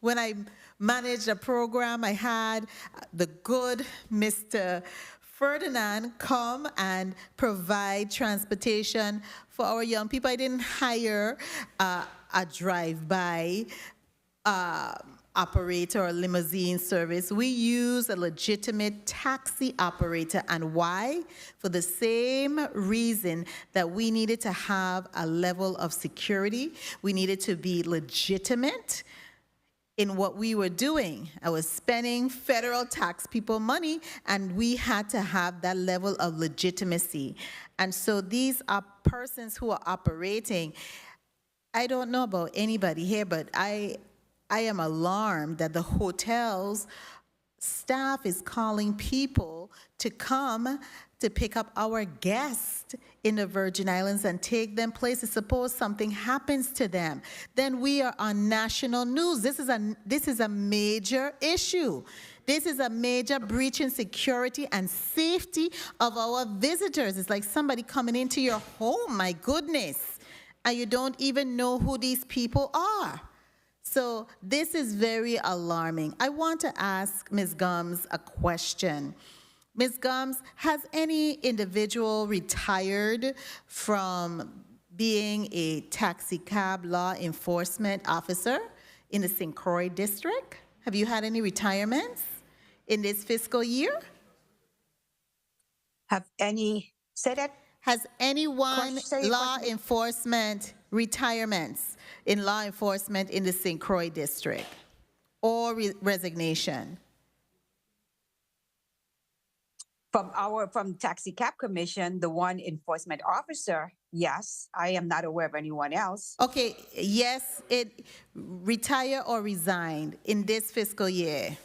when I managed a program, I had the good Mr. Ferdinand come and provide transportation for our young people. I didn't hire a drive-by operator or limousine service. We use a legitimate taxi operator. And why? For the same reason that we needed to have a level of security. We needed to be legitimate in what we were doing. I was spending federal tax people money, and we had to have that level of legitimacy. And so these are persons who are operating. I don't know about anybody here, but I am alarmed that the hotel's staff is calling people to come to pick up our guests in the Virgin Islands and take them places. Suppose something happens to them, then we are on national news. This is a major issue. This is a major breach in security and safety of our visitors. It's like somebody coming into your home, my goodness, and you don't even know who these people are. So this is very alarming. I want to ask Ms. Gumbs a question. Ms. Gumbs, has any individual retired from being a taxi cab law enforcement officer in the St. Croix district? Have you had any retirements in this fiscal year? Has anyone law enforcement retirements in law enforcement in the St. Croix district or resignation? From Taxi Cab Commission, the one enforcement officer, yes. I am not aware of anyone else. Okay, yes, it retire or resigned in this fiscal year.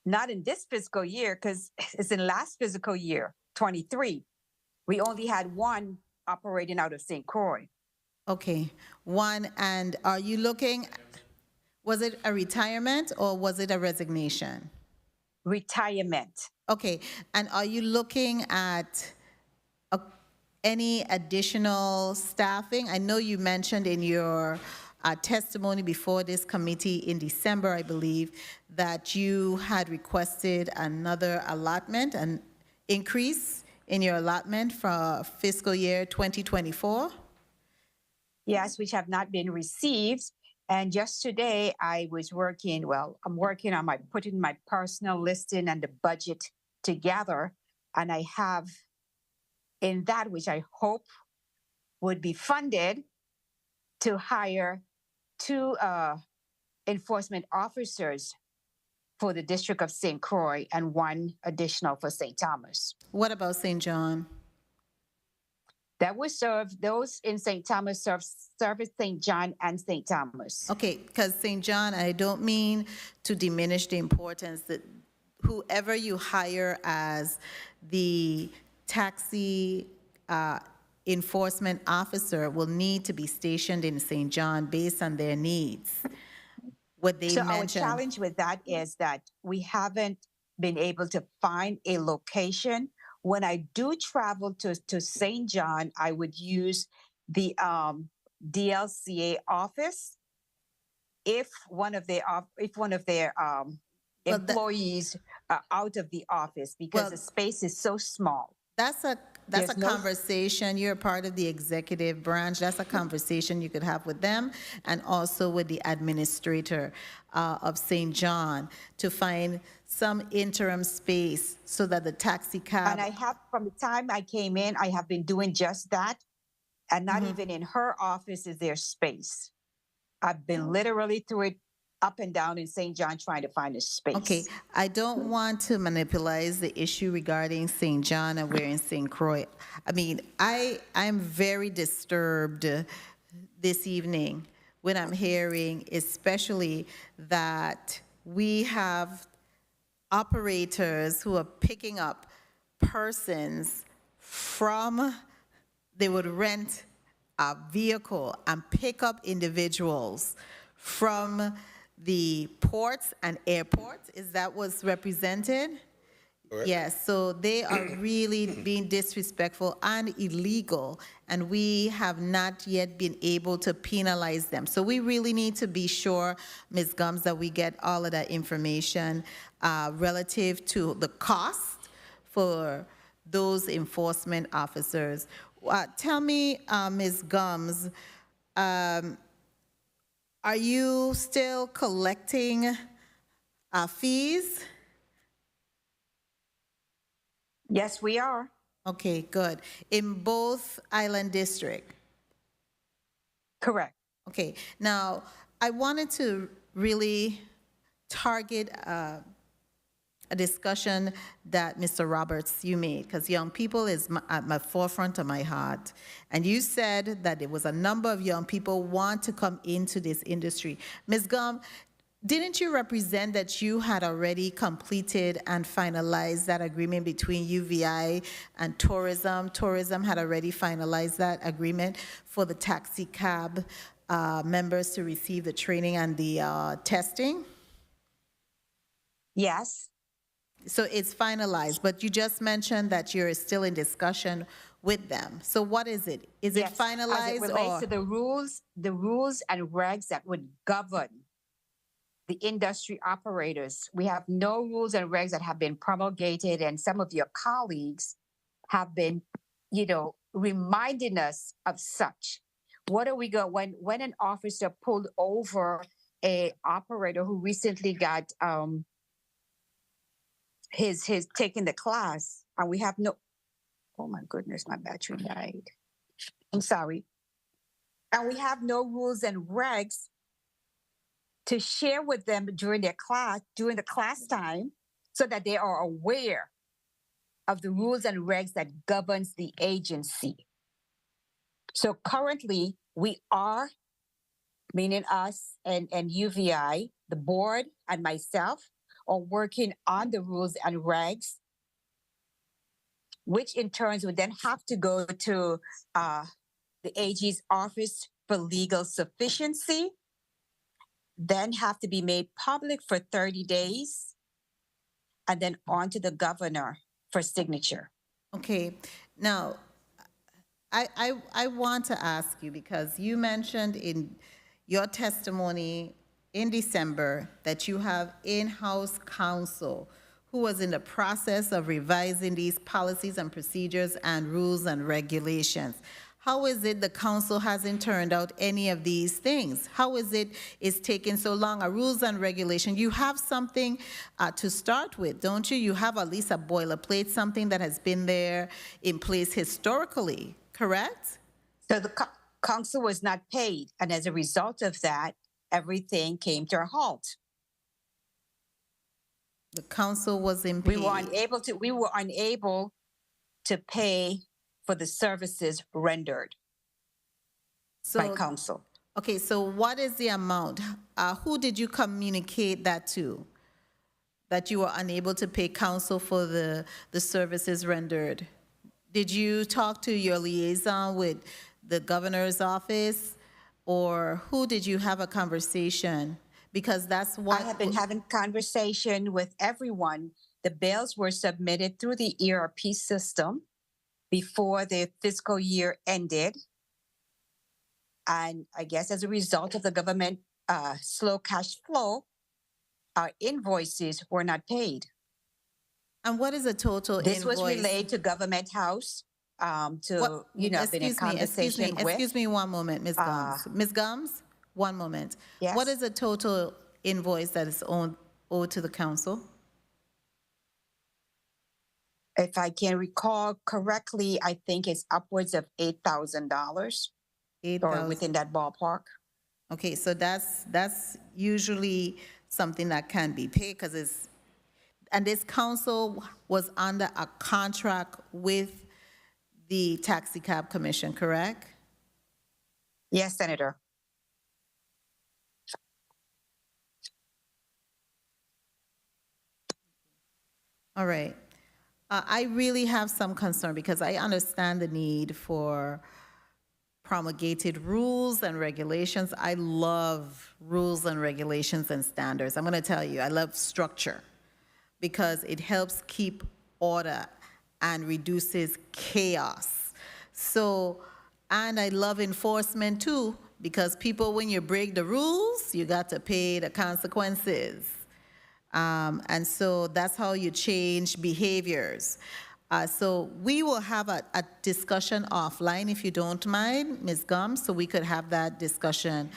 Not in this fiscal year, because it's in last fiscal year, 23. We only had one operating out of St. Croix. Okay, one. And are you looking, was it a retirement or was it a resignation? Retirement. Okay, and are you looking at any additional staffing? I know you mentioned in your testimony before this committee in December, I believe, that you had requested another allotment, an increase in your allotment for fiscal year 2024? Yes, which have not been received. And just today I was working, I'm working on putting my personal listing and the budget together. And I have in that, which I hope would be funded to hire 2 enforcement officers for the District of St. Croix and 1 additional for St. Thomas. What about St. John? That would serve, those in St. Thomas service St. John and St. Thomas. Okay, because St. John, I don't mean to diminish the importance that whoever you hire as the taxi enforcement officer will need to be stationed in St. John based on their needs. What they So mentioned. our challenge with that is that we haven't been able to find a location. When I do travel to St. John, I would use the DLCA office if one of their Well, employees are out of the office because Well, the space is so small. That's a There's no- conversation. You're part of the executive branch. That's a conversation you could have with them and also with the administrator of St. John to find some interim space so that the taxi cab. And I have, from the time I came in, I have been doing just that. And not Mm-hmm. even in her office is there space. I've been literally through it up and down in St. John trying to find a space. Okay, I don't want to monopolize the issue regarding St. John and we're in St. Croix. I mean, I'm very disturbed this evening when I'm hearing, especially that we have operators who are picking up persons from, they would rent a vehicle and pick up individuals from the ports and airports. Is that what's represented? Correct. Yes, so they are really being disrespectful and illegal, and we have not yet been able to penalize them. So we really need to be sure, Ms. Gums, that we get all of that information relative to the cost for those enforcement officers. Tell me, Ms. Gums, are you still collecting fees? Yes, we are. Okay, good. In both Island District? Correct. Okay, now, I wanted to really target a discussion that Mr. Roberts, you made, because young people is at my forefront of my heart. And you said that there was a number of young people want to come into this industry. Ms. Gum, didn't you represent that you had already completed and finalized that agreement between UVI and tourism? Tourism had already finalized that agreement for the taxi cab members to receive the training and the testing? Yes. So it's finalized, but you just mentioned that you're still in discussion with them. So what is it? Is Yes. it finalized As it relates or? to the rules and regs that would govern the industry operators. We have no rules and regs that have been promulgated, and some of your colleagues have been, reminding us of such. What are we going, when an officer pulled over a operator who recently got his taking the class, and we have no, oh my goodness, my battery died. I'm sorry. And we have no rules and regs to share with them during the class time, so that they are aware of the rules and regs that governs the agency. So currently, we are, meaning us and UVI, the board and myself, are working on the rules and regs, which in turns would then have to go to the AG's office for legal sufficiency, then have to be made public for 30 days, and then on to the governor for signature. Okay, now, I want to ask you, because you mentioned in your testimony in December that you have in-house counsel who was in the process of revising these policies and procedures and rules and regulations. How is it the council hasn't turned out any of these things? How is it it's taking so long? A rules and regulation, you have something to start with, don't you? You have at least a boilerplate, something that has been there in place historically, correct? So the council was not paid, and as a result of that, everything came to a halt. The council wasn't We paid. were unable to pay for the services rendered by council. Okay, so what is the amount? Who did you communicate that to? That you were unable to pay council for the services rendered? Did you talk to your liaison with the governor's office? Or who did you have a conversation? Because that's what— I have been having conversation with everyone. The bills were submitted through the ERP system before the fiscal year ended. And I guess as a result of the government slow cash flow, our invoices were not paid. And what is the total This invoice? was relayed to Government House to, been in conversation with. Excuse me one moment, Ms. Gums. Ms. Gums, one moment. Yes. What is the total invoice that is owed to the council? If I can recall correctly, I think it's upwards of $8,000 or within that ballpark. Okay, so that's usually something that can be paid because it's— and this council was under a contract with the TAXICAB Commission, correct? Yes, Senator. All right. I really have some concern because I understand the need for promulgated rules and regulations. I love rules and regulations and standards. I'm going to tell you, I love structure because it helps keep order and reduces chaos. So, and I love enforcement too, because people, when you break the rules, you got to pay the consequences. And so that's how you change behaviors. So we will have a discussion offline, if you don't mind, Ms. Gums, so we could have that discussion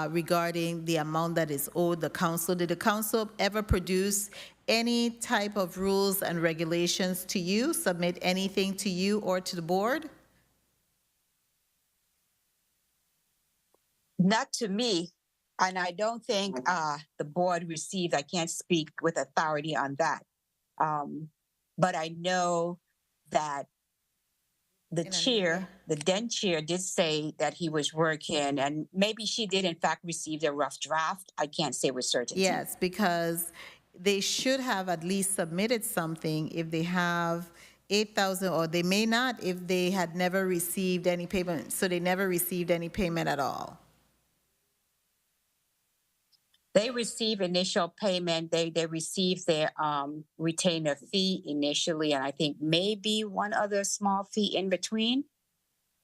regarding the amount that is owed the council. Did the council ever produce any type of rules and regulations to you, submit anything to you or to the board? Not to me, and I don't think the board received. I can't speak with authority on that. But I know that the chair, the then chair, did say that he was working, and maybe she did in fact receive a rough draft. I can't say with certainty. Yes, because they should have at least submitted something if they have 8,000, or they may not if they had never received any payment. So they never received any payment at all. They receive initial payment. They received their retainer fee initially, and I think maybe one other small fee in between.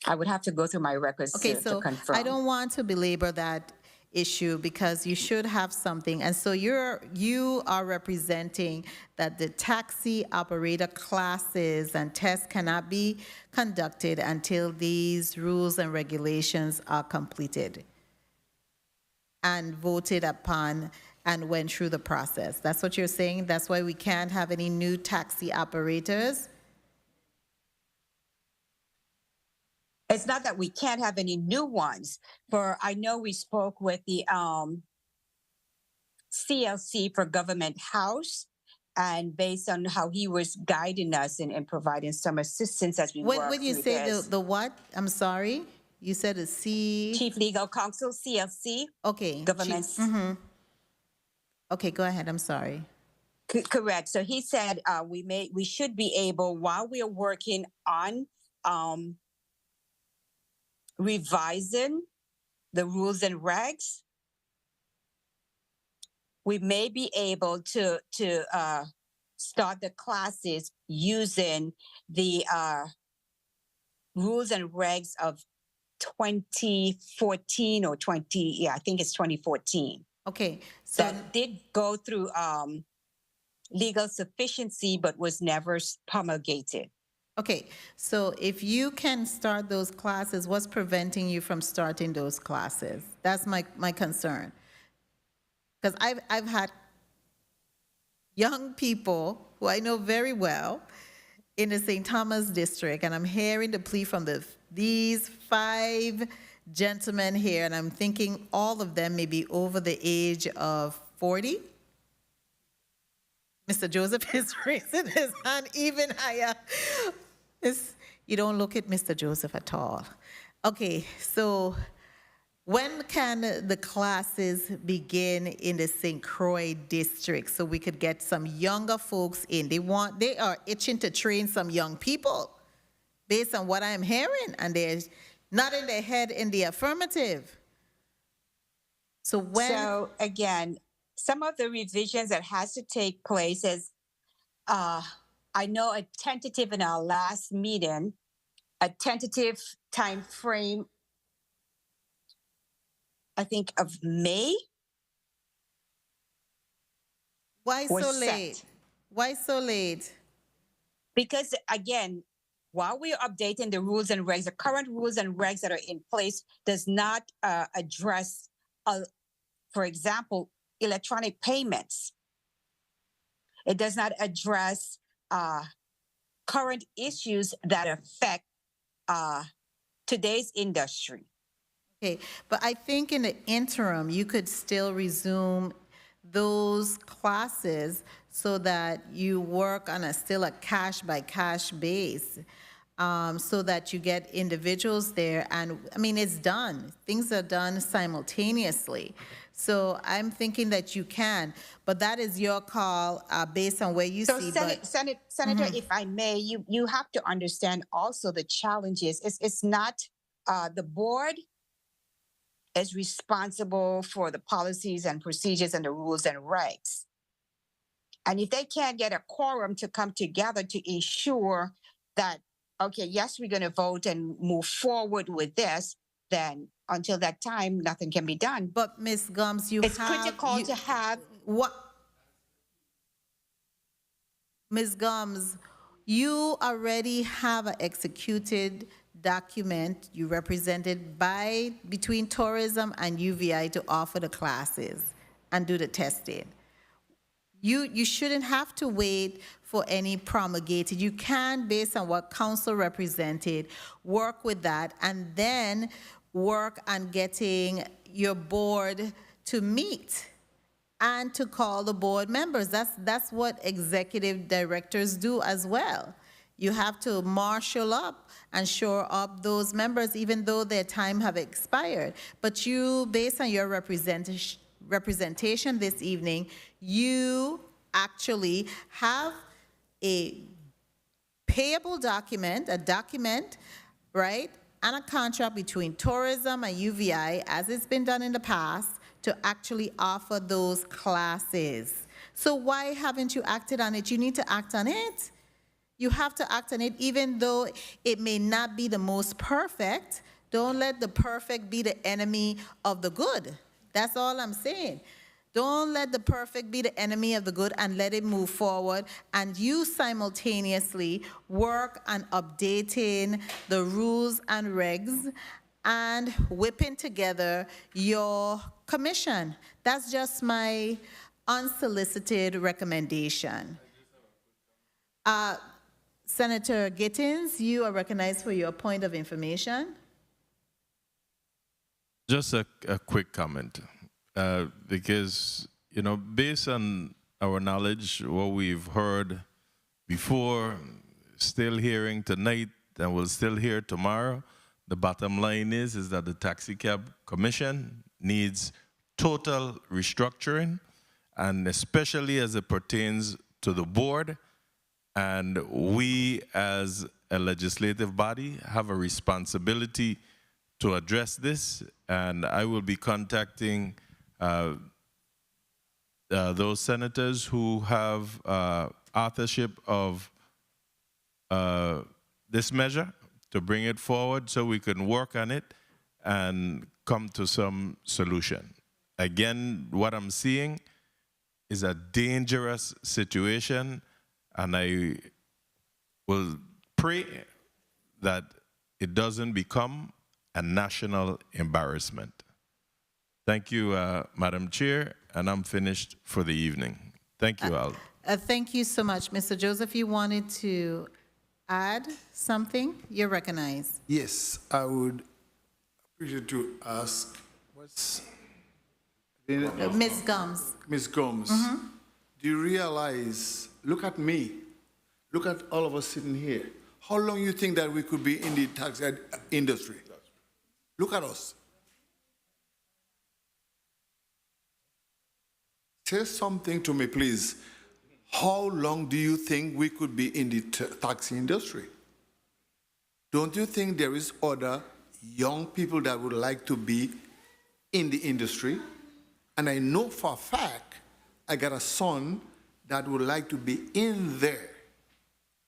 I would have to go through my records to confirm. I don't want to belabor that issue because you should have something. And so you are representing that the taxi operator classes and tests cannot be conducted until these rules and regulations are completed and voted upon and went through the process. That's what you're saying? That's why we can't have any new taxi operators? It's not that we can't have any new ones. I know we spoke with the CLC for Government House, and based on how he was guiding us and providing some assistance as we work through this. When you say the what? I'm sorry? You said a C? Chief Legal Counsel, CLC. Okay. Governments. Okay, go ahead. I'm sorry. Correct. So he said we should be able, while we are working on revising the rules and regs, we may be able to start the classes using the rules and regs of 2014 or I think it's 2014. Okay. So that did go through legal sufficiency, but was never promulgated. okay, so if you can start those classes, what's preventing you from starting those classes? That's my concern. Because I've had young people who I know very well, in the St. Thomas district, and I'm hearing the plea from these 5 gentlemen here, and I'm thinking all of them may be over the age of 40. Mr. Joseph is raising his hand even higher. You don't look at Mr. Joseph at all. Okay, so when can the classes begin in the St. Croix district so we could get some younger folks in? They are itching to train some young people based on what I'm hearing, and they're nodding their head in the affirmative. So when... So again, some of the revisions that has to take place is, I know a tentative in our last meeting, a tentative time frame, I think of May. Why was so set. late? Why so late? Because again, while we're updating the rules and regs, the current rules and regs that are in place does not address, for example, electronic payments. It does not address current issues that affect today's industry. Okay, but I think in the interim, you could still resume those classes so that you work on still a cash by cash base, so that you get individuals there. And I mean, it's done. Things are done simultaneously. So I'm thinking that you can, but that is your call based on where you see. Senator, if I may, you have to understand also the challenges. It's not the board is responsible for the policies and procedures and the rules and regs. And if they can't get a quorum to come together to ensure that, okay, yes, we're going to vote and move forward with this, then until that time, nothing can be done. But Ms. Gums, it's critical to have... What? Ms. Gums, you already have an executed document you represented between tourism and UVI to offer the classes and do the testing. You shouldn't have to wait for any promulgated. You can, based on what council represented, work with that and then work on getting your board to meet and to call the board members. That's what executive directors do as well. You have to marshal up and shore up those members, even though their time have expired. But you, based on your representation this evening, you actually have a payable document, right, and a contract between tourism and UVI, as it's been done in the past, to actually offer those classes. So why haven't you acted on it? You need to act on it. You have to act on it, even though it may not be the most perfect. Don't let the perfect be the enemy of the good. That's all I'm saying. Don't let the perfect be the enemy of the good, and let it move forward. And you simultaneously work on updating the rules and regs and whipping together your commission. That's just my unsolicited recommendation. Senator Gittins, you are recognized for your point of information. Just a quick comment, because, you know, based on our knowledge, what we've heard before, still hearing tonight, and we'll still hear tomorrow, the bottom line is that the TAXICAB Commission needs total restructuring, and especially as it pertains to the board. And we, as a legislative body, have a responsibility to address this. And I will be contacting those senators who have authorship of this measure to bring it forward so we can work on it and come to some solution. Again, what I'm seeing is a dangerous situation, and I will pray that it doesn't become a national embarrassment. Thank you, Madam Chair, and I'm finished for the evening. Thank you all. Thank you so much. Mr. Joseph, you wanted to add something? You're recognized. Yes, I would appreciate to ask, what's Ms. Gums. Ms. Gomes, do you realize, look at me, look at all of us sitting here. How long you think that we could be in the taxi industry? Look at us. Say something to me, please. How long do you think we could be in the taxi industry? Don't you think there is other young people that would like to be in the industry? And I know for a fact, I got a son that would like to be in there.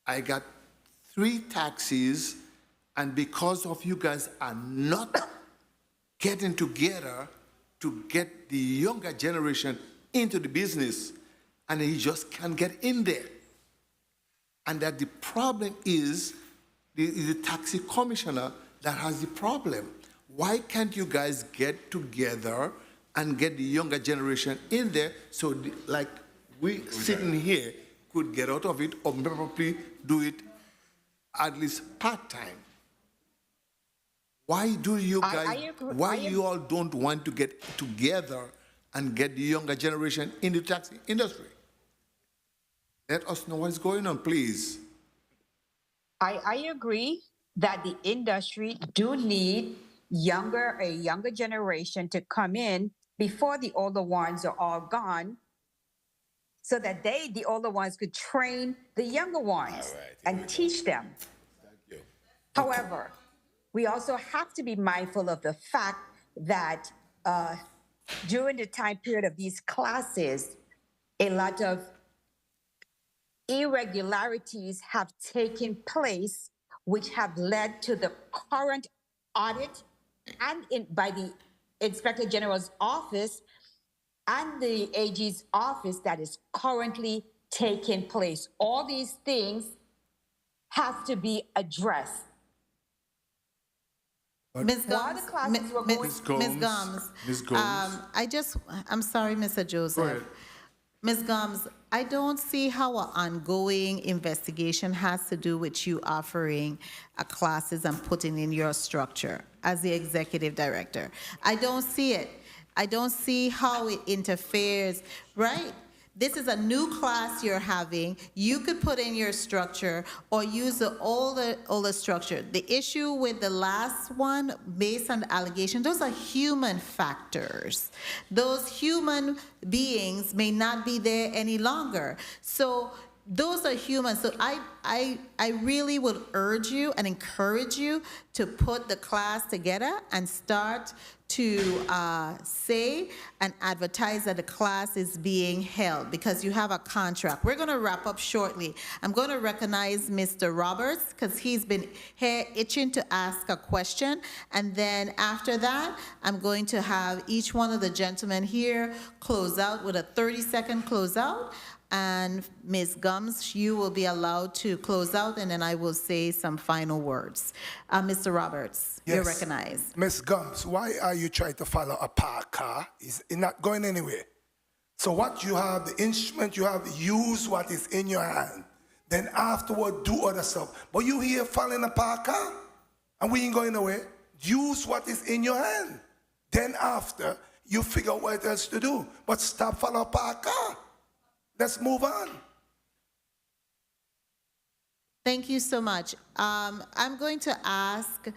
I got 3 taxis, and because of you guys are not getting together to get the younger generation into the business, and he just can't get in there. And that the problem is the taxi commissioner that has the problem. Why can't you guys get together and get the younger generation in there so like we sitting here could get out of it, or probably do it at least part-time? Why do you guys, why you all don't want to get together and get the younger generation in the taxi industry? Let us know what's going on, please. I agree that the industry do need a younger generation to come in before the older ones are all gone, so that the older ones, could train the younger ones and teach them. Thank you. However, we also have to be mindful of the fact that during the time period of these classes, a lot of irregularities have taken place, which have led to the current audit and by the Inspector General's office and the AG's office that is currently taking place. All these things have to be addressed. Ms. While Gums, the classes were going- Ms. Gums, I'm sorry, Mr. Joseph. Ms. Gums, I don't see how an ongoing investigation has to do with you offering classes and putting in your structure as the executive director. I don't see it. I don't see how it interferes, right? This is a new class you're having. You could put in your structure or use the older structure. The issue with the last one, based on the allegation, those are human factors. Those human beings may not be there any longer. So those are humans. So I really would urge you and encourage you to put the class together and start to say and advertise that the class is being held, because you have a contract. We're going to wrap up shortly. I'm going to recognize Mr. Roberts because he's been here itching to ask a question. And then after that, I'm going to have each one of the gentlemen here close out with a 30-second closeout. And Ms. Gums, you will be allowed to close out, and then I will say some final words. Mr. Roberts, you're recognized. Ms. Gums, why are you trying to follow a parked car? It's not going anywhere. So what you have, the instrument you have, use what is in your hand. Then afterward, do other stuff. But you here following a parked car, and we ain't going nowhere. Use what is in your hand. Then after, you figure out what else to do. But stop following a parked car. Let's move on. Thank you so much. I'm going to ask,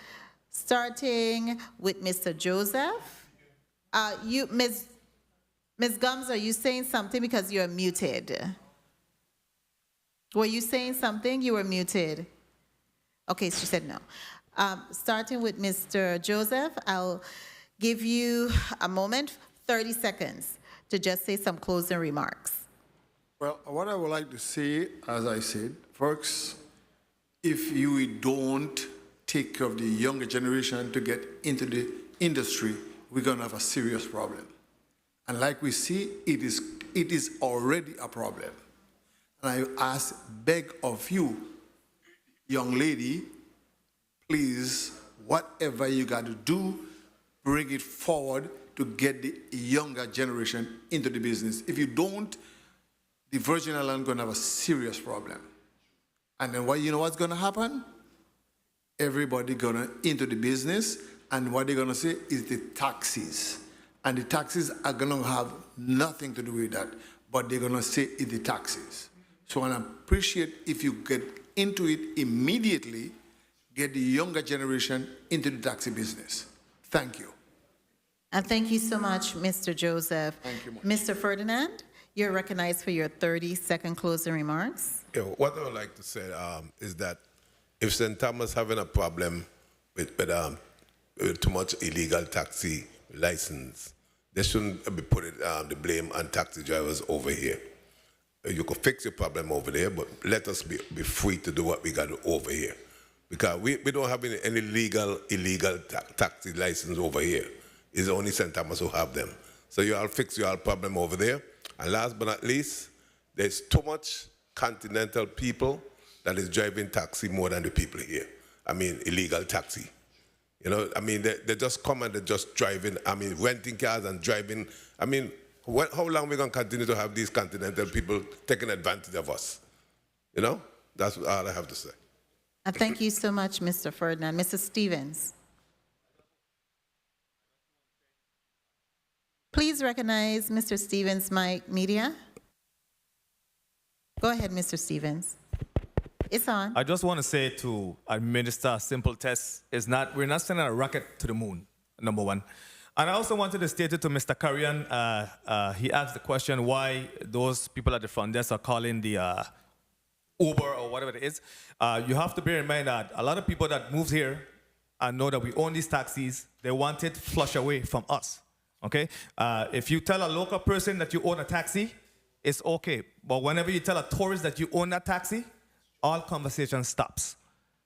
starting with Mr. Joseph. Ms. Gums, are you saying something because you're muted? Were you saying something? You were muted. Okay, she said no. Starting with Mr. Joseph, I'll give you a moment, 30 seconds, to just say some closing remarks. Well, what I would like to say, as I said, folks, if you don't take care of the younger generation to get into the industry, we're going to have a serious problem. And like we see, it is already a problem. And I beg of you, young lady, please, whatever you got to do, bring it forward to get the younger generation into the business. If you don't, the Virgin Islands going to have a serious problem. And then what you know what's gonna happen? Everybody gonna into the business, and what they're gonna say is the taxes. And the taxes are gonna have nothing to do with that, but they're gonna say it's the taxes. So I appreciate if you get into it immediately, get the younger generation into the taxi business. Thank you. And thank you so much, Mr. Joseph. Thank you much. Mr. Ferdinand, you're recognized for your 30-second closing remarks. Yeah, what I would like to say is that if St. Thomas having a problem with too much illegal taxi license, they shouldn't be putting the blame on taxi drivers over here. You could fix your problem over there, but let us be free to do what we got to do over here. Because we don't have any illegal taxi license over here. It's only St. Thomas who have them. So you all fix your problem over there. And last but not least, there's too much continental people that is driving taxi more than the people here. I mean, illegal taxi. You know, I mean, they just come and they're just driving, I mean, renting cars and driving. I mean, how long are we going to continue to have these continental people taking advantage of us? You know, that's all I have to say. And thank you so much, Mr. Ferdinand. Mrs. Stevens. Please recognize Mr. Stevens, Mike Media. Go ahead, Mr. Stevens. It's on. I just want to say to administer a simple test is not, we're not sending a rocket to the moon, number one. And I also wanted to state it to Mr. Karyan. He asked the question why those people at the front desk are calling the Uber or whatever it is. You have to bear in mind that a lot of people that moved here and know that we own these taxis, they want it flushed away from us, okay? If you tell a local person that you own a taxi, it's okay. But whenever you tell a tourist that you own that taxi, all conversation stops.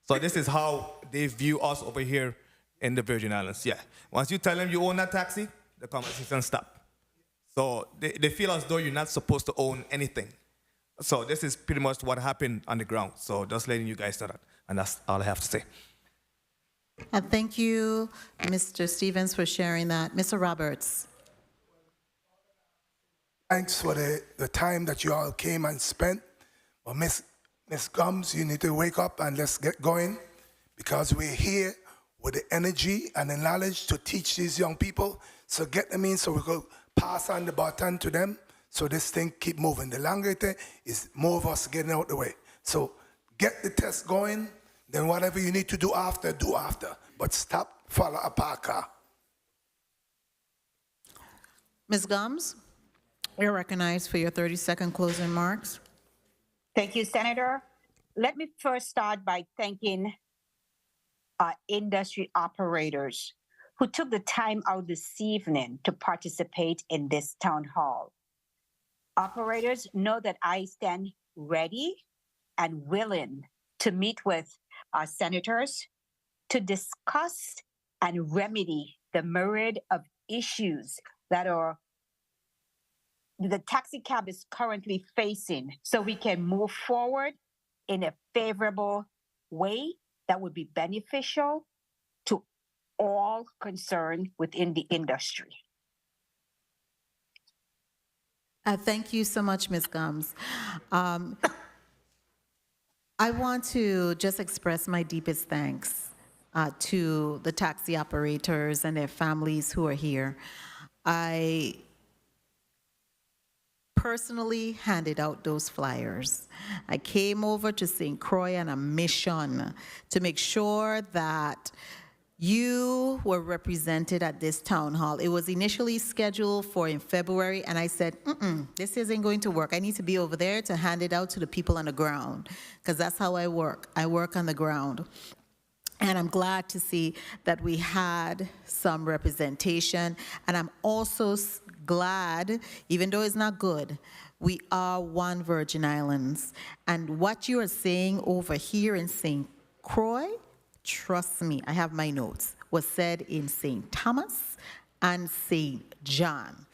So this is how they view us over here in the Virgin Islands, yeah. Once you tell them you own that taxi, the conversation stops. So they feel as though you're not supposed to own anything. So this is pretty much what happened on the ground. So just letting you guys know that. And that's all I have to say. And thank you, Mr. Stevens, for sharing that. Mr. Roberts. Thanks for the time that you all came and spent. Well, Miss Gums, you need to wake up and let's get going, because we're here with the energy and the knowledge to teach these young people. So get them in so we could pass on the baton to them so this thing keep moving. The longer it is, more of us getting out the way. So get the test going, then whatever you need to do after. But stop, follow a parker. Ms. Gums, you're recognized for your 30-second closing remarks. Thank you, Senator. Let me first start by thanking our industry operators who took the time out this evening to participate in this town hall. Operators, know that I stand ready and willing to meet with our senators to discuss and remedy the myriad of issues that the TAXICAB is currently facing, so we can move forward in a favorable way that would be beneficial to all concerned within the industry. Thank you so much, Ms. Gums. I want to just express my deepest thanks to the taxi operators and their families who are here. I personally handed out those flyers. I came over to St. Croix on a mission to make sure that you were represented at this town hall. It was initially scheduled for in February, and I said, this isn't going to work. I need to be over there to hand it out to the people on the ground, because that's how I work. I work on the ground. And I'm glad to see that we had some representation. And I'm also glad, even though it's not good, we are one Virgin Islands. And what you are saying over here in St. Croix, trust me, I have my notes, was said in St. Thomas and St. John.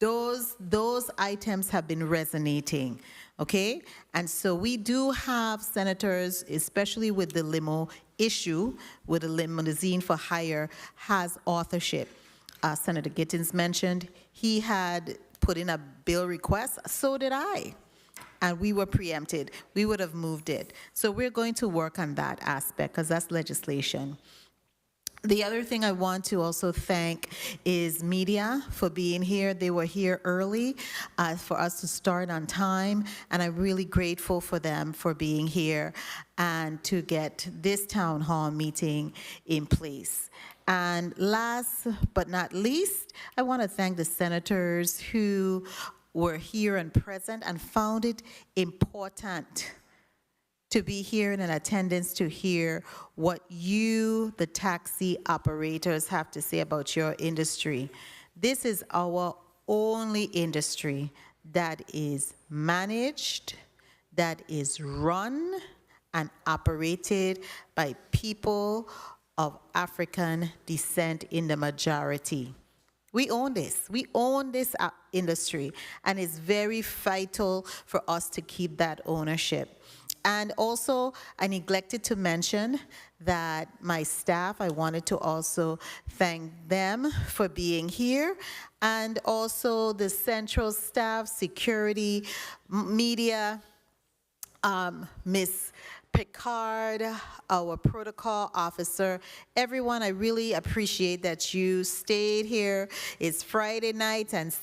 Those items have been resonating, okay? And so we do have senators, especially with the limo issue, with the limousine for hire, has authorship. Senator Gittins mentioned he had put in a bill request, so did I. and we were preempted, we would have moved it. So we're going to work on that aspect because that's legislation. The other thing I want to also thank is media for being here. They were here early for us to start on time, and I'm really grateful for them for being here and to get this town hall meeting in place. And last but not least, I want to thank the senators who were here and present and found it important to be here and in attendance to hear what you, the taxi operators, have to say about your industry. This is our only industry that is managed, that is run and operated by people of African descent in the majority. We own this. We own this industry, and it's very vital for us to keep that ownership. And also, I neglected to mention that my staff, I wanted to also thank them for being here, and also the central staff, security, media, Miss Picard, our protocol officer, everyone, I really appreciate that you stayed here. It's Friday night, and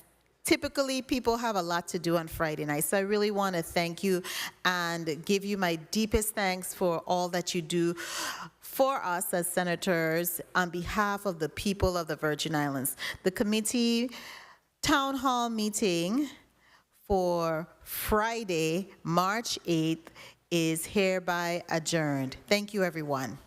typically people have a lot to do on Friday night. So I really want to thank you and give you my deepest thanks for all that you do for us as senators on behalf of the people of the Virgin Islands. The committee town hall meeting for Friday, March 8th is hereby adjourned. Thank you, everyone.